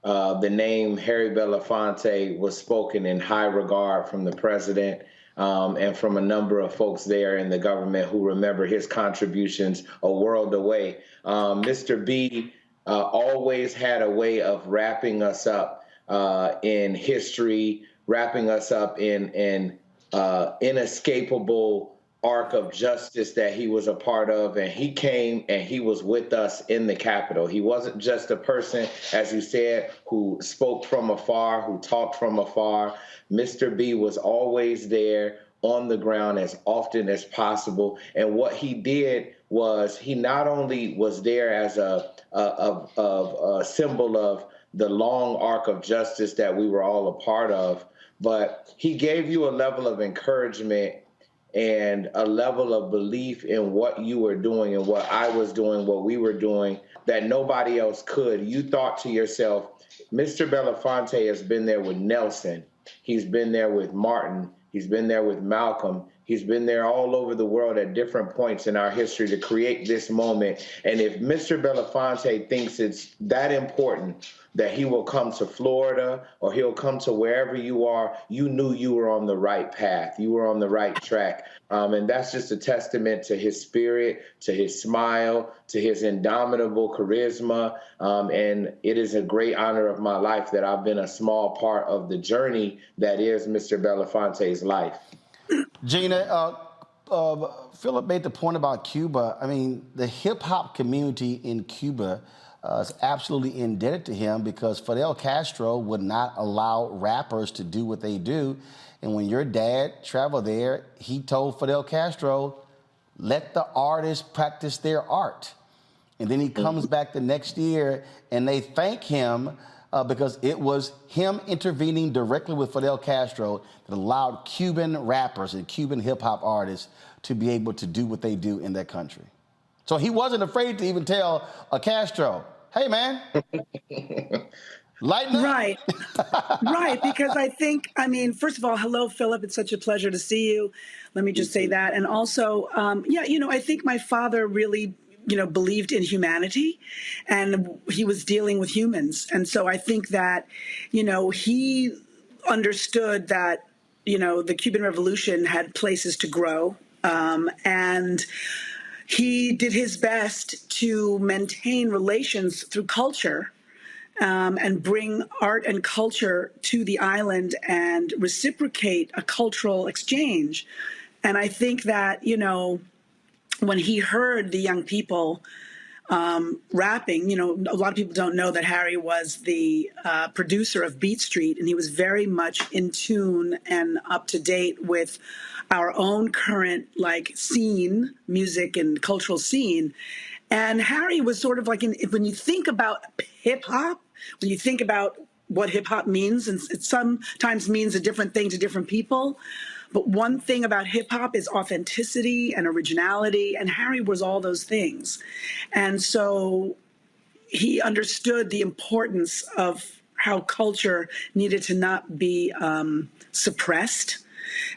the name Harry Belafonte was spoken in high regard from the president and from a number of folks there in the government who remember his contributions a world away. Mr. B always had a way of wrapping us up in history, wrapping us up in inescapable arc of justice that he was a part of, and he came and he was with us in the Capitol. He wasn't just a person, as you said, who spoke from afar, who talked from afar. Mr. B was always there on the ground as often as possible, and what he did was he not only was there as a symbol of the long arc of justice that we were all a part of, but he gave you a level of encouragement and a level of belief in what you were doing and what I was doing, what we were doing, that nobody else could. You thought to yourself, Mr. Belafonte has been there with Nelson. He's been there with Martin. He's been there with Malcolm. He's been there all over the world at different points in our history to create this moment. And if Mr. Belafonte thinks it's that important that he will come to Florida or he'll come to wherever you are, you knew you were on the right path. You were on the right track. And that's just a testament to his spirit, to his smile, to his indomitable charisma. And it is a great honor of my life that I've been a small part of the journey that is Mr. Belafonte's life. Gina, Philip made the point about Cuba. I mean, the hip-hop community in Cuba is absolutely indebted to him because Fidel Castro would not allow rappers to do what they do. And when your dad traveled there, he told Fidel Castro, let the artists practice their art. And then he comes back the next year and they thank him because it was him intervening directly with Fidel Castro that allowed Cuban rappers and Cuban hip-hop artists to be able to do what they do in that country. So he wasn't afraid to even tell Castro, hey, man, lighten up. Right. Right, because I mean, first of all, hello, Philip. It's such a pleasure to see you. Let me just say that. And also, I think my father really, believed in humanity, and he was dealing with humans. And so I think that, he understood that, the Cuban Revolution had places to grow. And he did his best to maintain relations through culture, and bring art and culture to the island and reciprocate a cultural exchange. And I think that, when he heard the young people rapping, a lot of people don't know that Harry was the producer of Beat Street, and he was very much in tune and up to date with our own current scene, music and cultural scene. And Harry was sort of when you think about hip hop, when you think about what hip hop means, and it sometimes means a different thing to different people. But one thing about hip hop is authenticity and originality, and Harry was all those things. And so he understood the importance of how culture needed to not be suppressed,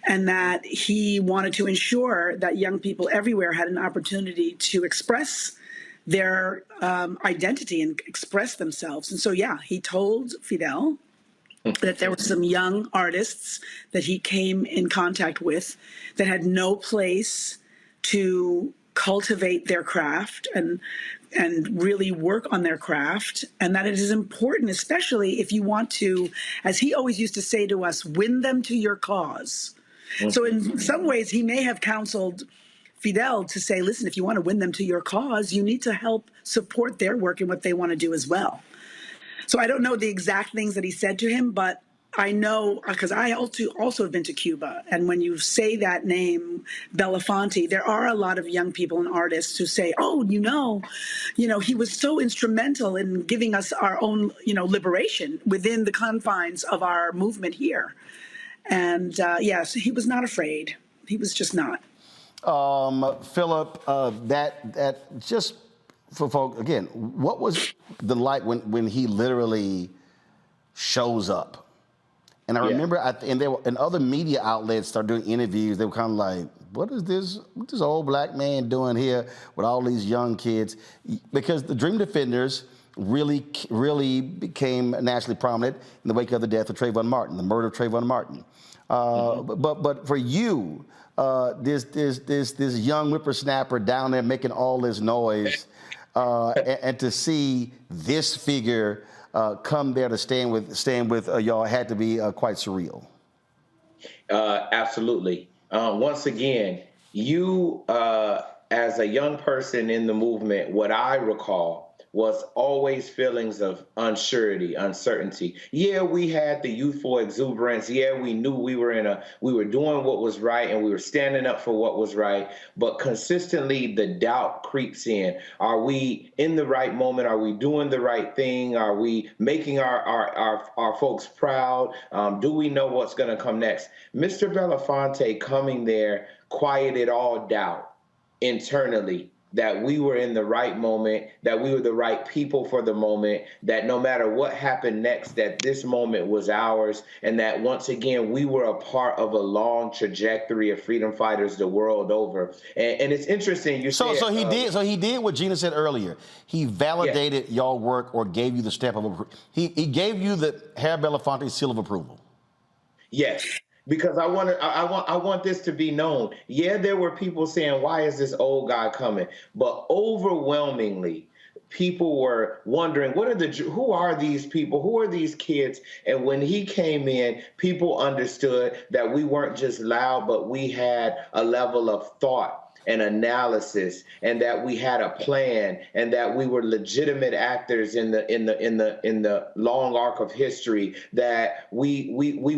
and that he wanted to ensure that young people everywhere had an opportunity to express their identity and express themselves. And so, he told Fidel that there were some young artists that he came in contact with that had no place to cultivate their craft and really work on their craft, and that it is important, especially if you want to, as he always used to say to us, win them to your cause. So in some ways, he may have counseled Fidel to say, listen, if you want to win them to your cause, you need to help support their work and what they want to do as well. So I don't know the exact things that he said to him, but I know, because I also have been to Cuba. And when you say that name, Belafonte, there are a lot of young people and artists who say, oh, he was so instrumental in giving us our own, liberation within the confines of our movement here. And yes, he was not afraid. He was just not. Philip, that just for folks, again, what was the like when he literally shows up? And I remember, and other media outlets started doing interviews. They were kind of like, what is this old black man doing here with all these young kids? Because the Dream Defenders really, really became nationally prominent in the wake of the death of Trayvon Martin, the murder of Trayvon Martin. But for you, this young whippersnapper down there making all this noise, and to see this figure come there to stand with y'all had to be quite surreal. Absolutely. Once again, you as a young person in the movement, what I recall was always feelings of unsurety, uncertainty. Yeah, we had the youthful exuberance. Yeah, we knew we were doing what was right and we were standing up for what was right. But consistently, the doubt creeps in. Are we in the right moment? Are we doing the right thing? Are we making our folks proud? Do we know what's going to come next? Mr. Belafonte coming there quieted all doubt internally, that we were in the right moment, that we were the right people for the moment, that no matter what happened next, that this moment was ours, and that once again, we were a part of a long trajectory of freedom fighters the world over. And it's interesting, So he did what Gina said earlier. He validated y'all work or gave you the stamp of approval. He gave you the Harry Belafonte seal of approval. Yes. Because I want this to be known. Yeah, there were people saying, why is this old guy coming? But overwhelmingly, people were wondering, who are these people? Who are these kids? And when he came in, people understood that we weren't just loud, but we had a level of thought and analysis, and that we had a plan, and that we were legitimate actors in the long arc of history, that we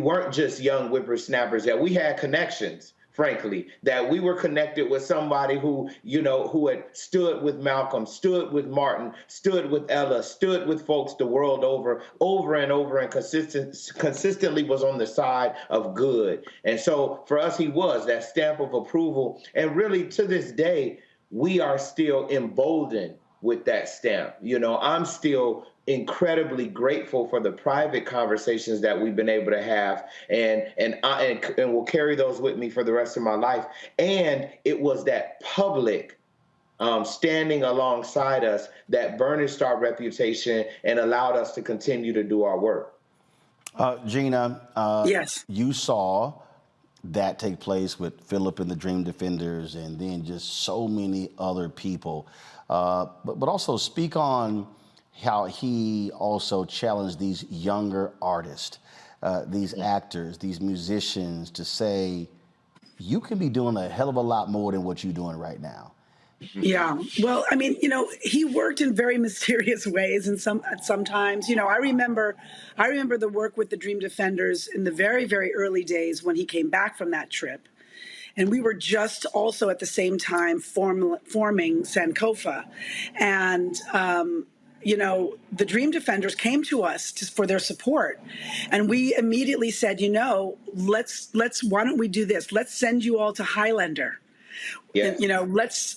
weren't just young whippersnappers, that we had connections frankly, that we were connected with somebody who, who had stood with Malcolm, stood with Martin, stood with Ella, stood with folks the world over and over, and consistently was on the side of good. And so for us, he was that stamp of approval. And really, to this day, we are still emboldened with that stamp. I'm still incredibly grateful for the private conversations that we've been able to have, and will carry those with me for the rest of my life. And it was that public standing alongside us that burnished our reputation and allowed us to continue to do our work. Gina, yes, you saw that take place with Philip and the Dream Defenders, and then just so many other people. But also speak on how he also challenged these younger artists, these actors, these musicians, to say, you can be doing a hell of a lot more than what you're doing right now. Yeah. Well, I mean, he worked in very mysterious ways, and sometimes, I remember the work with the Dream Defenders in the very, very early days when he came back from that trip. And we were just also at the same time forming Sankofa. And, the Dream Defenders came to us for their support. And we immediately said, why don't we do this? Let's send you all to Highlander. Yeah. Let's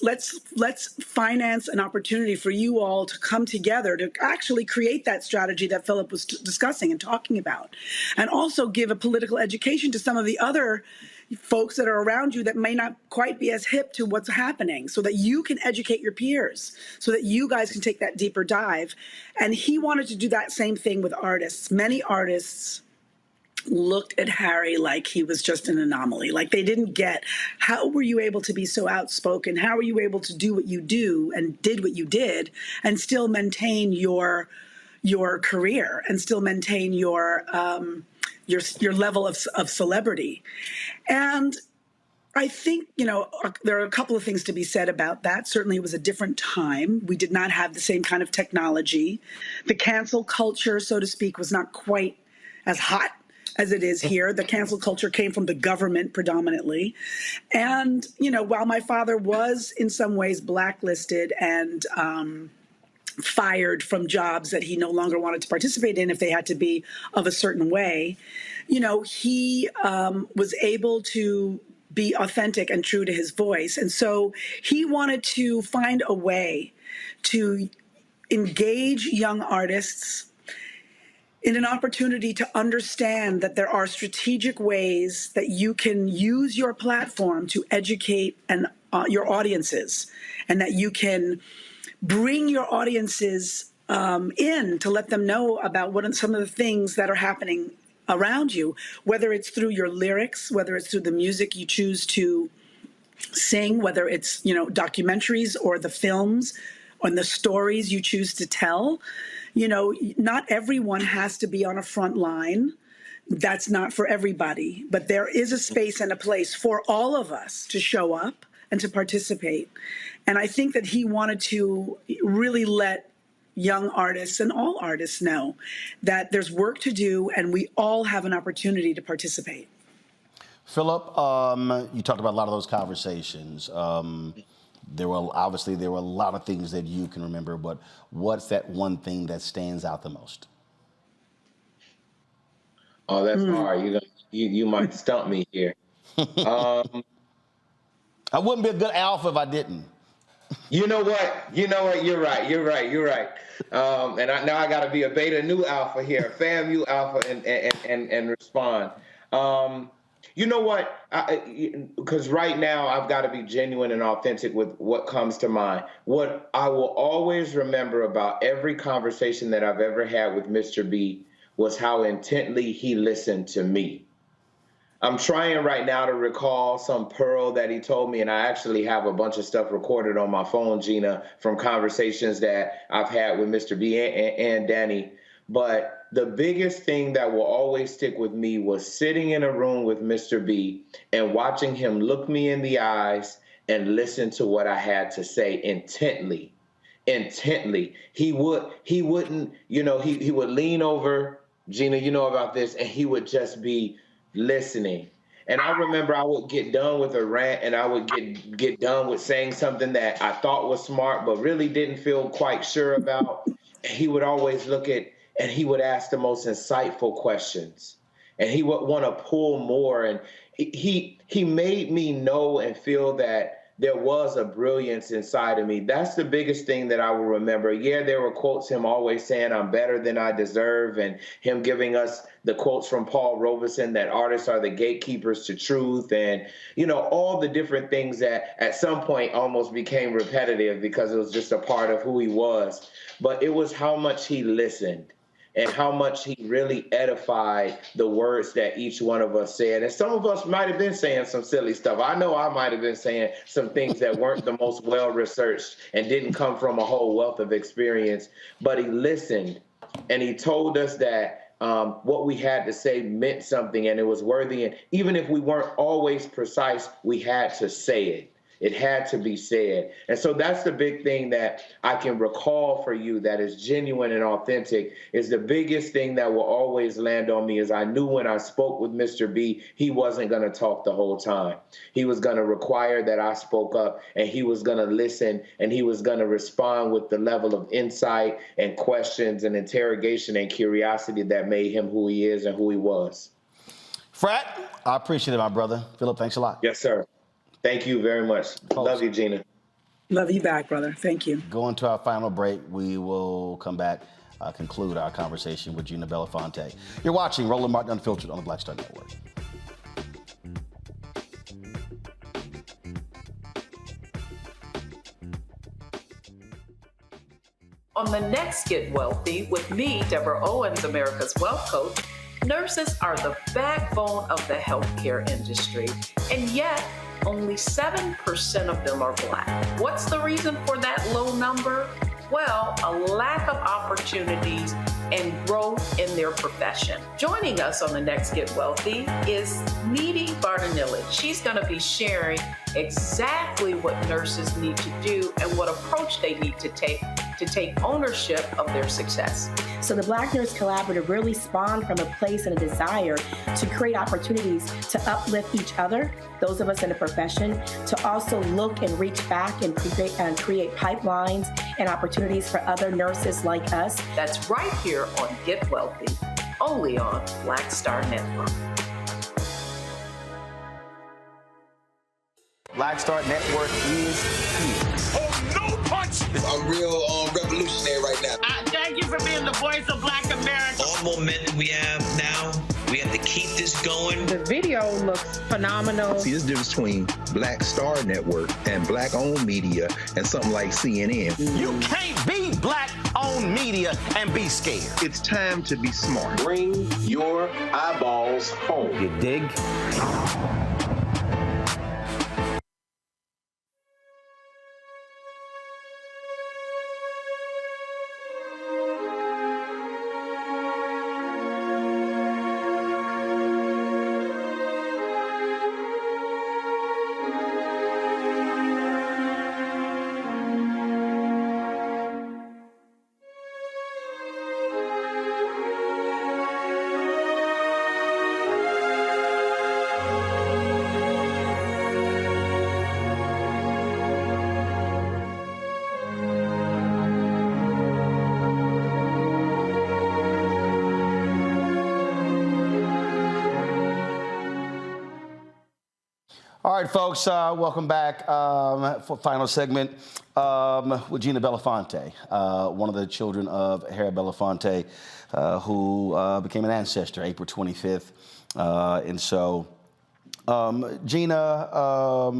finance an opportunity for you all to come together to actually create that strategy that Philip was discussing and talking about, and also give a political education to some of the other folks that are around you that may not quite be as hip to what's happening, so that you can educate your peers, so that you guys can take that deeper dive. And he wanted to do that same thing with artists. Many artists looked at Harry like he was just an anomaly. Like they didn't get, how were you able to be so outspoken? How were you able to do what you do and did what you did and still maintain your career and still maintain your level of celebrity? And I think, there are a couple of things to be said about that. Certainly it was a different time. We did not have the same kind of technology. The cancel culture, so to speak, was not quite as hot as it is here. The cancel culture came from the government predominantly. And, while my father was in some ways blacklisted and fired from jobs that he no longer wanted to participate in if they had to be of a certain way, he was able to be authentic and true to his voice. And so he wanted to find a way to engage young artists in an opportunity to understand that there are strategic ways that you can use your platform to educate your audiences, and that you can bring your audiences in to let them know about what some of the things that are happening around you, whether it's through your lyrics, whether it's through the music you choose to sing, whether it's, documentaries or the films and the stories you choose to tell. Not everyone has to be on a front line. That's not for everybody. But there is a space and a place for all of us to show up and to participate. And I think that he wanted to really let young artists and all artists know that there's work to do and we all have an opportunity to participate. Philip, you talked about a lot of those conversations. There were a lot of things that you can remember, but what's that one thing that stands out the most? Oh, that's hard. You might stump me here. I wouldn't be a good alpha if I didn't. You know what? You're right. Now I got to be a beta new alpha here, FAMU alpha, and respond. You know what? Because right now I've got to be genuine and authentic with what comes to mind. What I will always remember about every conversation that I've ever had with Mr. B was how intently he listened to me. I'm trying right now to recall some pearl that he told me, and I actually have a bunch of stuff recorded on my phone, Gina, from conversations that I've had with Mr. B and Danny. But the biggest thing that will always stick with me was sitting in a room with Mr. B and watching him look me in the eyes and listen to what I had to say intently. He wouldn't, he would lean over, Gina, you know about this, and he would just be listening. And I remember I would get done with a rant and I would get done with saying something that I thought was smart, but really didn't feel quite sure about. And he would always look at, and he would ask the most insightful questions. And he would want to pull more. And he made me know and feel that there was a brilliance inside of me. That's the biggest thing that I will remember. Yeah, there were quotes, him always saying, I'm better than I deserve, and him giving us the quotes from Paul Robeson that artists are the gatekeepers to truth, and, you know, all the different things that at some point almost became repetitive because it was just a part of who he was. But it was how much he listened and how much he really edified the words that each one of us said. And some of us might have been saying some silly stuff. I know I might have been saying some things that weren't the most well-researched and didn't come from a whole wealth of experience, but he listened and he told us that what we had to say meant something and it was worthy. And even if we weren't always precise, we had to say it. It had to be said. And so that's the big thing that I can recall for you that is genuine and authentic, is the biggest thing that will always land on me is I knew when I spoke with Mr. B, he wasn't going to talk the whole time. He was going to require that I spoke up, and he was going to listen, and he was going to respond with the level of insight and questions and interrogation and curiosity that made him who he is and who he was. Frat, I appreciate it, my brother. Philip, thanks a lot. Yes, sir. Thank you very much. Love you, Gina. Love you back, brother. Thank you. Going to our final break. We will come back, conclude our conversation with Gina Belafonte. You're watching Roland Martin Unfiltered on the Black Star Network. On the next Get Wealthy with me, Deborah Owens, America's Wealth Coach, nurses are the backbone of the healthcare industry, and yet only 7% of them are Black. What's the reason for that low number? Well, a lack of opportunities and growth in their profession. Joining us on the next Get Wealthy is Needy Bartanilli. She's going to be sharing exactly what nurses need to do and what approach they need to take ownership of their success. So the Black Nurse Collaborative really spawned from a place and a desire to create opportunities to uplift each other, those of us in the profession, to also look and reach back and create pipelines and opportunities for other nurses like us. That's right here on Get Wealthy, only on Black Star Network. Black Star Network is here. Oh, no punch! I'm real revolutionary right now. Thank you for being the voice of Black America. All momentum we have now, we have to keep this going. The video looks phenomenal. See, this difference between Black Star Network and Black-owned media and something like CNN. You can't be Black-owned media and be scared. It's time to be smart. Bring your eyeballs home. You dig? All right, folks, welcome back for final segment with Gina Belafonte, one of the children of Harry Belafonte, who became an ancestor April 25th. And so, Gina,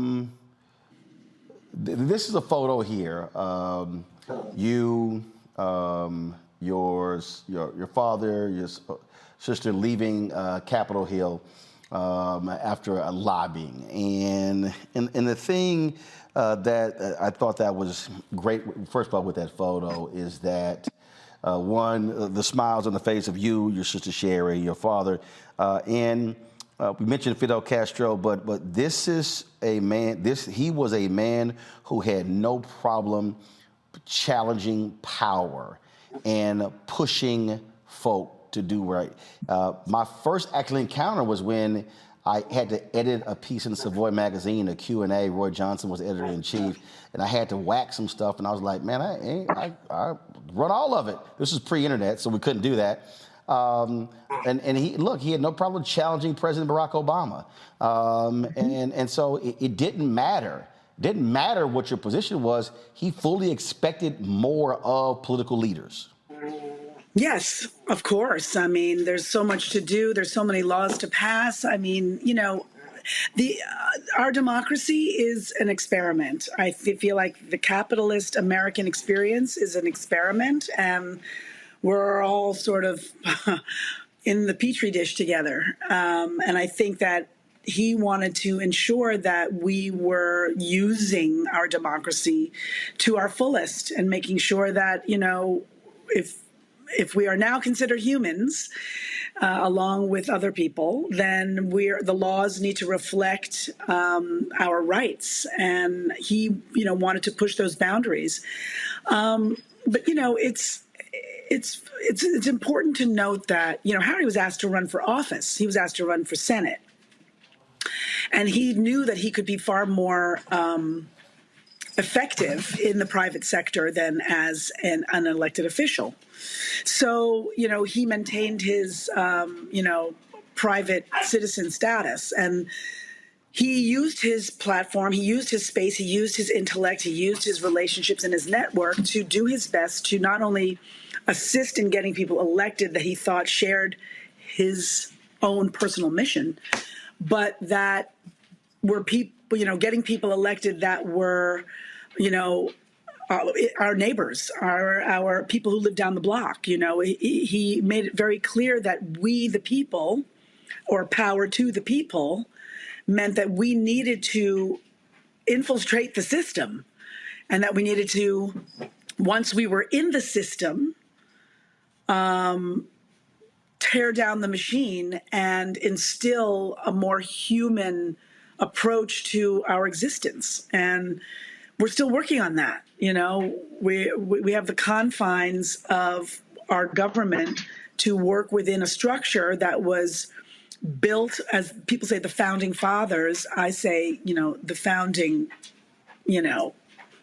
this is a photo here. You, your father, your sister leaving Capitol Hill after a lobbying. And the thing that I thought that was great, first of all, with that photo is that, one, the smiles on the face of you, your sister Sherry, your father, and we mentioned Fidel Castro, but this is a man, he was a man who had no problem challenging power and pushing folk to do right. My first actual encounter was when I had to edit a piece in Savoy magazine, a Q&A. Roy Johnson was editor-in-chief, and I had to whack some stuff, and I was like, man, I run all of it. This was pre-internet, so we couldn't do that. And he had no problem challenging President Barack Obama. And so it didn't matter. Didn't matter what your position was. He fully expected more of political leaders. Yes, of course. I mean, there's so much to do. There's so many laws to pass. I mean, our democracy is an experiment. I feel like the capitalist American experience is an experiment, and we're all sort of in the petri dish together. And I think that he wanted to ensure that we were using our democracy to our fullest and making sure that, if we are now considered humans, along with other people, then the laws need to reflect our rights. And he, wanted to push those boundaries. But it's important to note that, Harry was asked to run for office. He was asked to run for Senate. And he knew that he could be far more effective in the private sector than as an unelected official. So, he maintained his, private citizen status. And he used his platform, he used his space, he used his intellect, he used his relationships and his network to do his best to not only assist in getting people elected that he thought shared his own personal mission, but that were people, getting people elected that were, our neighbors, our people who live down the block. He made it very clear that we, the people, or power to the people, meant that we needed to infiltrate the system, and that we needed to, once we were in the system, tear down the machine and instill a more human approach to our existence. And we're still working on that. We have the confines of our government to work within a structure that was built, as people say, the founding fathers. I say, the founding,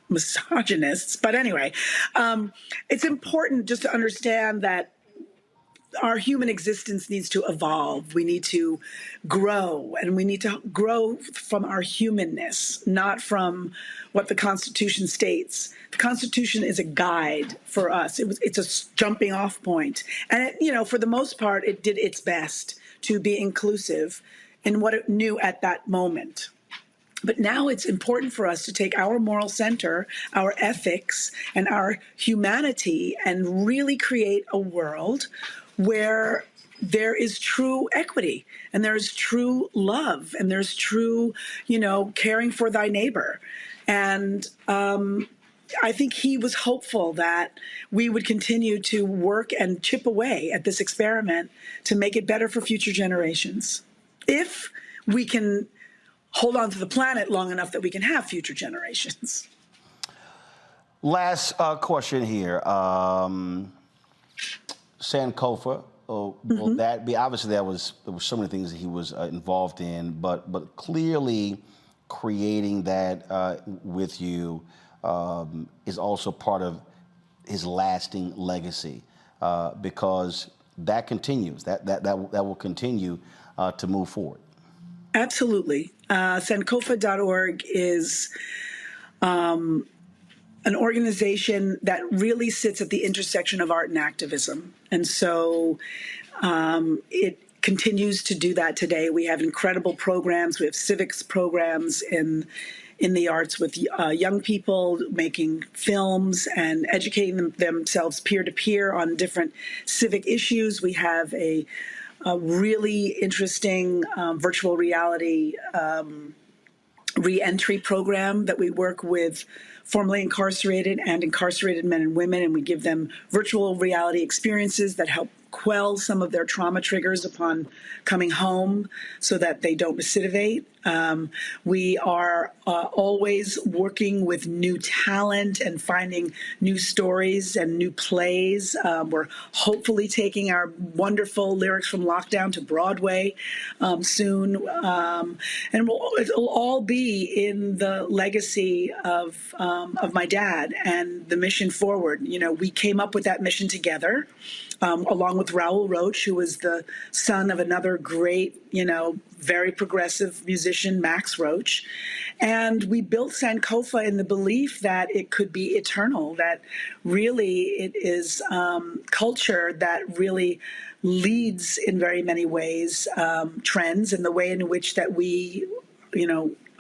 misogynists. But anyway, it's important just to understand that our human existence needs to evolve. We need to grow, and we need to grow from our humanness, not from what the Constitution states. The Constitution is a guide for us. It's a jumping off point. And, for the most part, it did its best to be inclusive in what it knew at that moment. But now it's important for us to take our moral center, our ethics, and our humanity and really create a world where there is true equity and there's true love and there's true, caring for thy neighbor. And I think he was hopeful that we would continue to work and chip away at this experiment to make it better for future generations. If we can hold on to the planet long enough that we can have future generations. Last question here. Sankofa, will that be, obviously there were so many things that he was involved in, but clearly creating that with you is also part of his lasting legacy, because that continues, that will continue to move forward. Absolutely. Sankofa.org is an organization that really sits at the intersection of art and activism. And so it continues to do that today. We have incredible programs. We have civics programs in the arts with young people making films and educating themselves peer-to-peer on different civic issues. We have a really interesting virtual reality re-entry program that we work with formerly incarcerated and incarcerated men and women, and we give them virtual reality experiences that help quell some of their trauma triggers upon coming home so that they don't recidivate. We are always working with new talent and finding new stories and new plays. We're hopefully taking our wonderful Lyrics from Lockdown to Broadway soon. And it'll all be in the legacy of my dad and the mission forward. You know, we came up with that mission together. Along with Raoul Roach, who was the son of another great, very progressive musician, Max Roach. And we built Sankofa in the belief that it could be eternal, that really it is culture that really leads in very many ways trends in the way in which that we,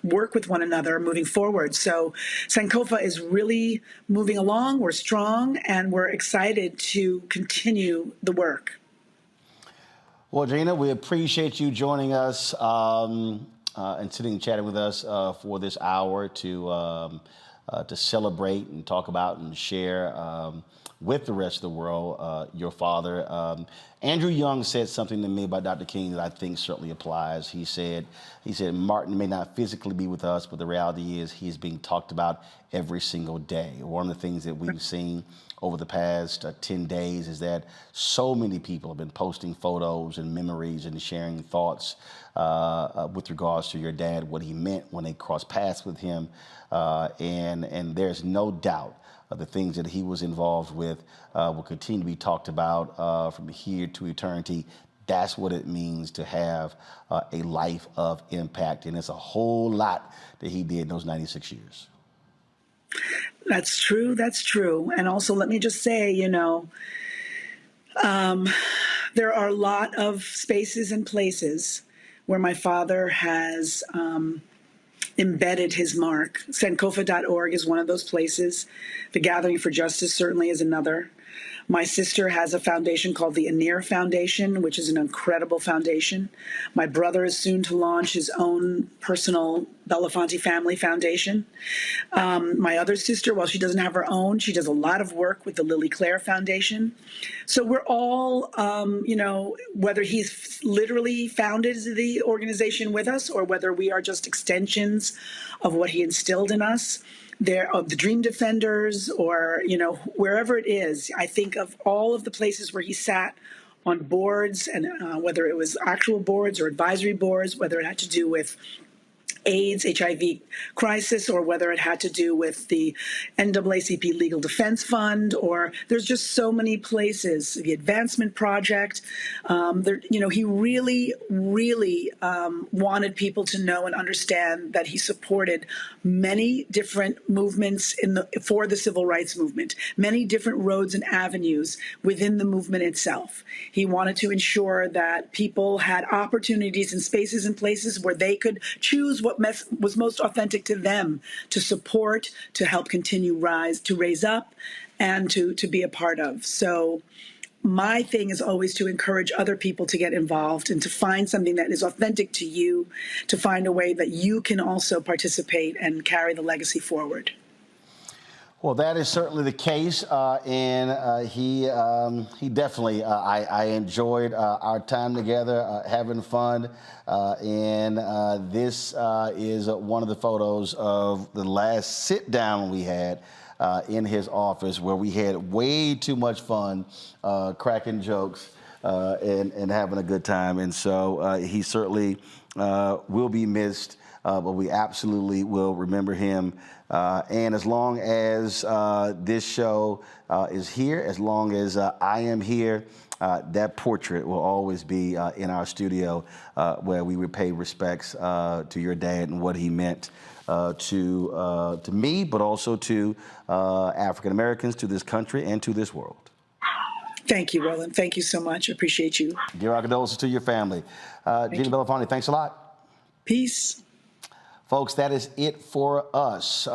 work with one another moving forward. So Sankofa is really moving along. We're strong, and we're excited to continue the work. Well, Gina, we appreciate you joining us and sitting and chatting with us for this hour to celebrate and talk about and share with the rest of the world your father. Andrew Young said something to me about Dr. King that I think certainly applies. He said, Martin may not physically be with us, but the reality is he's being talked about every single day. One of the things that we've seen over the past 10 days is that so many people have been posting photos and memories and sharing thoughts with regards to your dad, what he meant when they crossed paths with him. And there's no doubt the things that he was involved with will continue to be talked about from here to eternity. That's what it means to have a life of impact. And it's a whole lot that he did in those 96 years. That's true. That's true. And also, let me just say, there are a lot of spaces and places where my father has embedded his mark. Sankofa.org is one of those places. The Gathering for Justice certainly is another. My sister has a foundation called the Anir Foundation, which is an incredible foundation. My brother is soon to launch his own personal Belafonte Family Foundation. My other sister, while she doesn't have her own, she does a lot of work with the Lily Claire Foundation. So we're all, whether he's literally founded the organization with us or whether we are just extensions of what he instilled in us, of the Dream Defenders or, wherever it is. I think of all of the places where he sat on boards and whether it was actual boards or advisory boards, whether it had to do with AIDS, HIV crisis, or whether it had to do with the NAACP Legal Defense Fund, or there's just so many places, the Advancement Project. He really, really wanted people to know and understand that he supported many different movements for the civil rights movement, many different roads and avenues within the movement itself. He wanted to ensure that people had opportunities and spaces and places where they could choose what was most authentic to them to support, to help continue to raise up, and to be a part of. So my thing is always to encourage other people to get involved and to find something that is authentic to you, to find a way that you can also participate and carry the legacy forward. Well, that is certainly the case, and he definitely, I enjoyed our time together, having fun, and this is one of the photos of the last sit-down we had in his office where we had way too much fun, cracking jokes and having a good time, and so he certainly will be missed, but we absolutely will remember him. And as long as this show is here, as long as I am here, that portrait will always be in our studio where we would pay respects to your dad and what he meant to me, but also to African Americans, to this country, and to this world. Thank you, Roland. Thank you so much. I appreciate you. Give our condolences to your family. Gina Belafonte, thanks a lot. Peace. Folks, that is it for us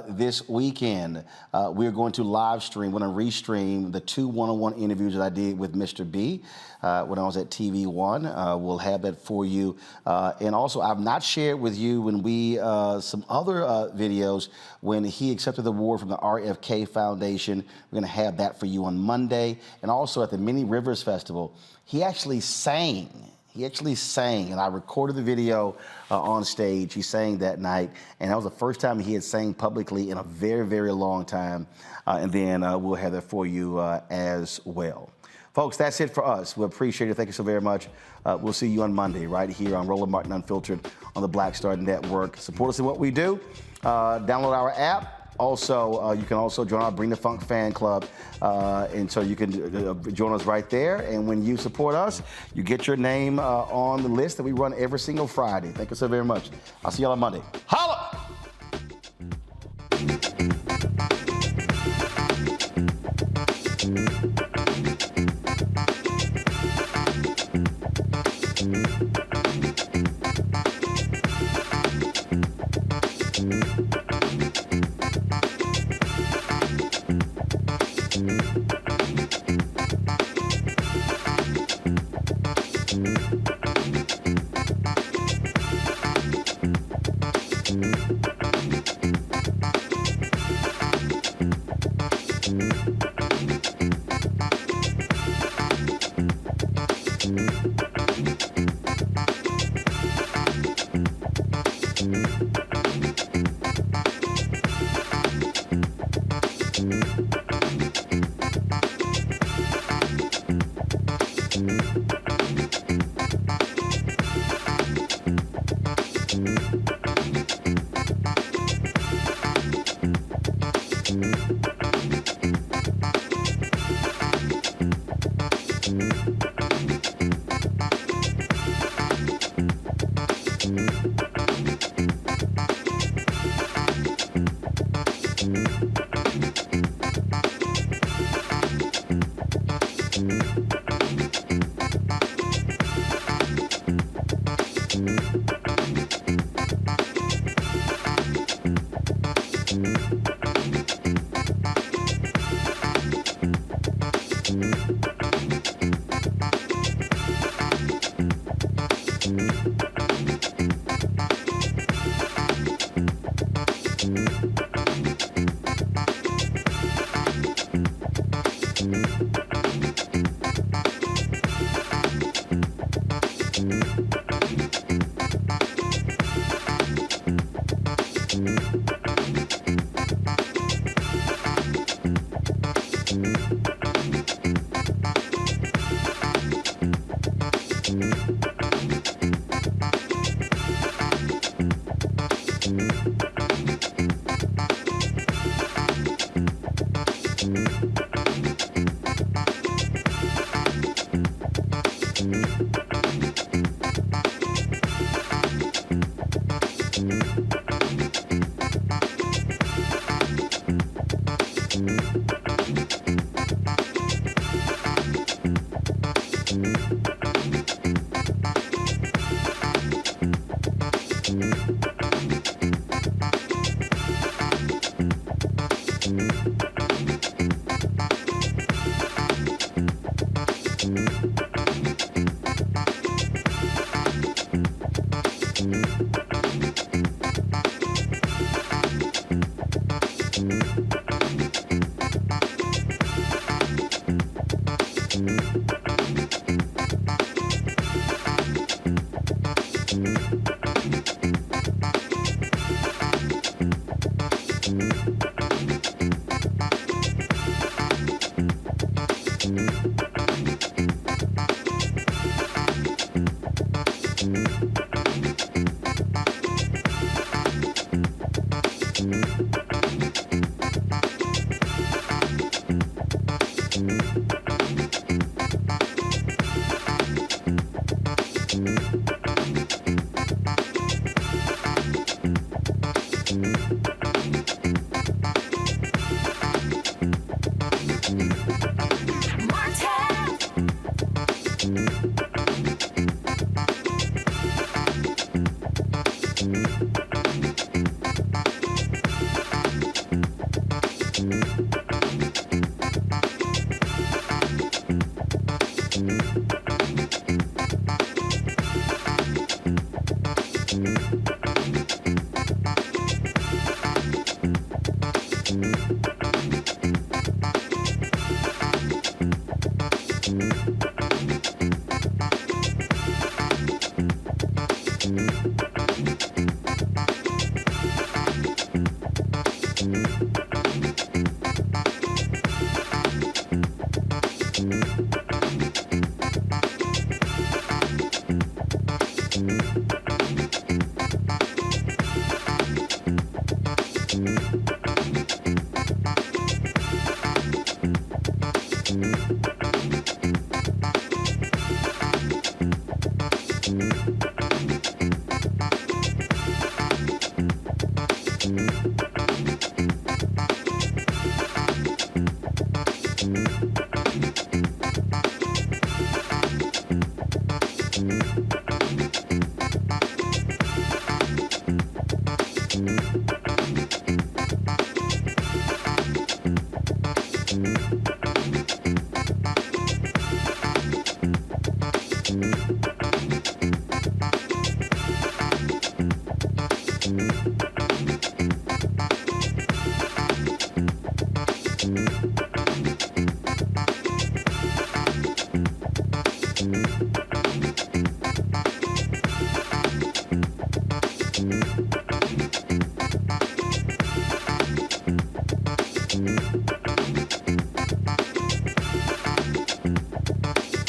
this weekend. We're going to live stream, we're going to restream the 2 one-on-one interviews that I did with Mr. B when I was at TV One. We'll have that for you. And also, I've not shared with you when we, some other videos when he accepted the award from the RFK Foundation. We're going to have that for you on Monday. And also at the Many Rivers Festival, he actually sang. And I recorded the video on stage. He sang that night, and that was the first time he had sang publicly in a very, very long time. And then we'll have that for you as well. Folks, that's it for us. We appreciate it. Thank you so very much. We'll see you on Monday right here on Roland Martin Unfiltered on the Black Star Network. Support us in what we do. Download our app. Also, you can also join our Bring the Funk fan club, and so you can join us right there. And when you support us, you get your name on the list that we run every single Friday. Thank you so very much. I'll see y'all on Monday. Holla!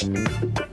Thank you.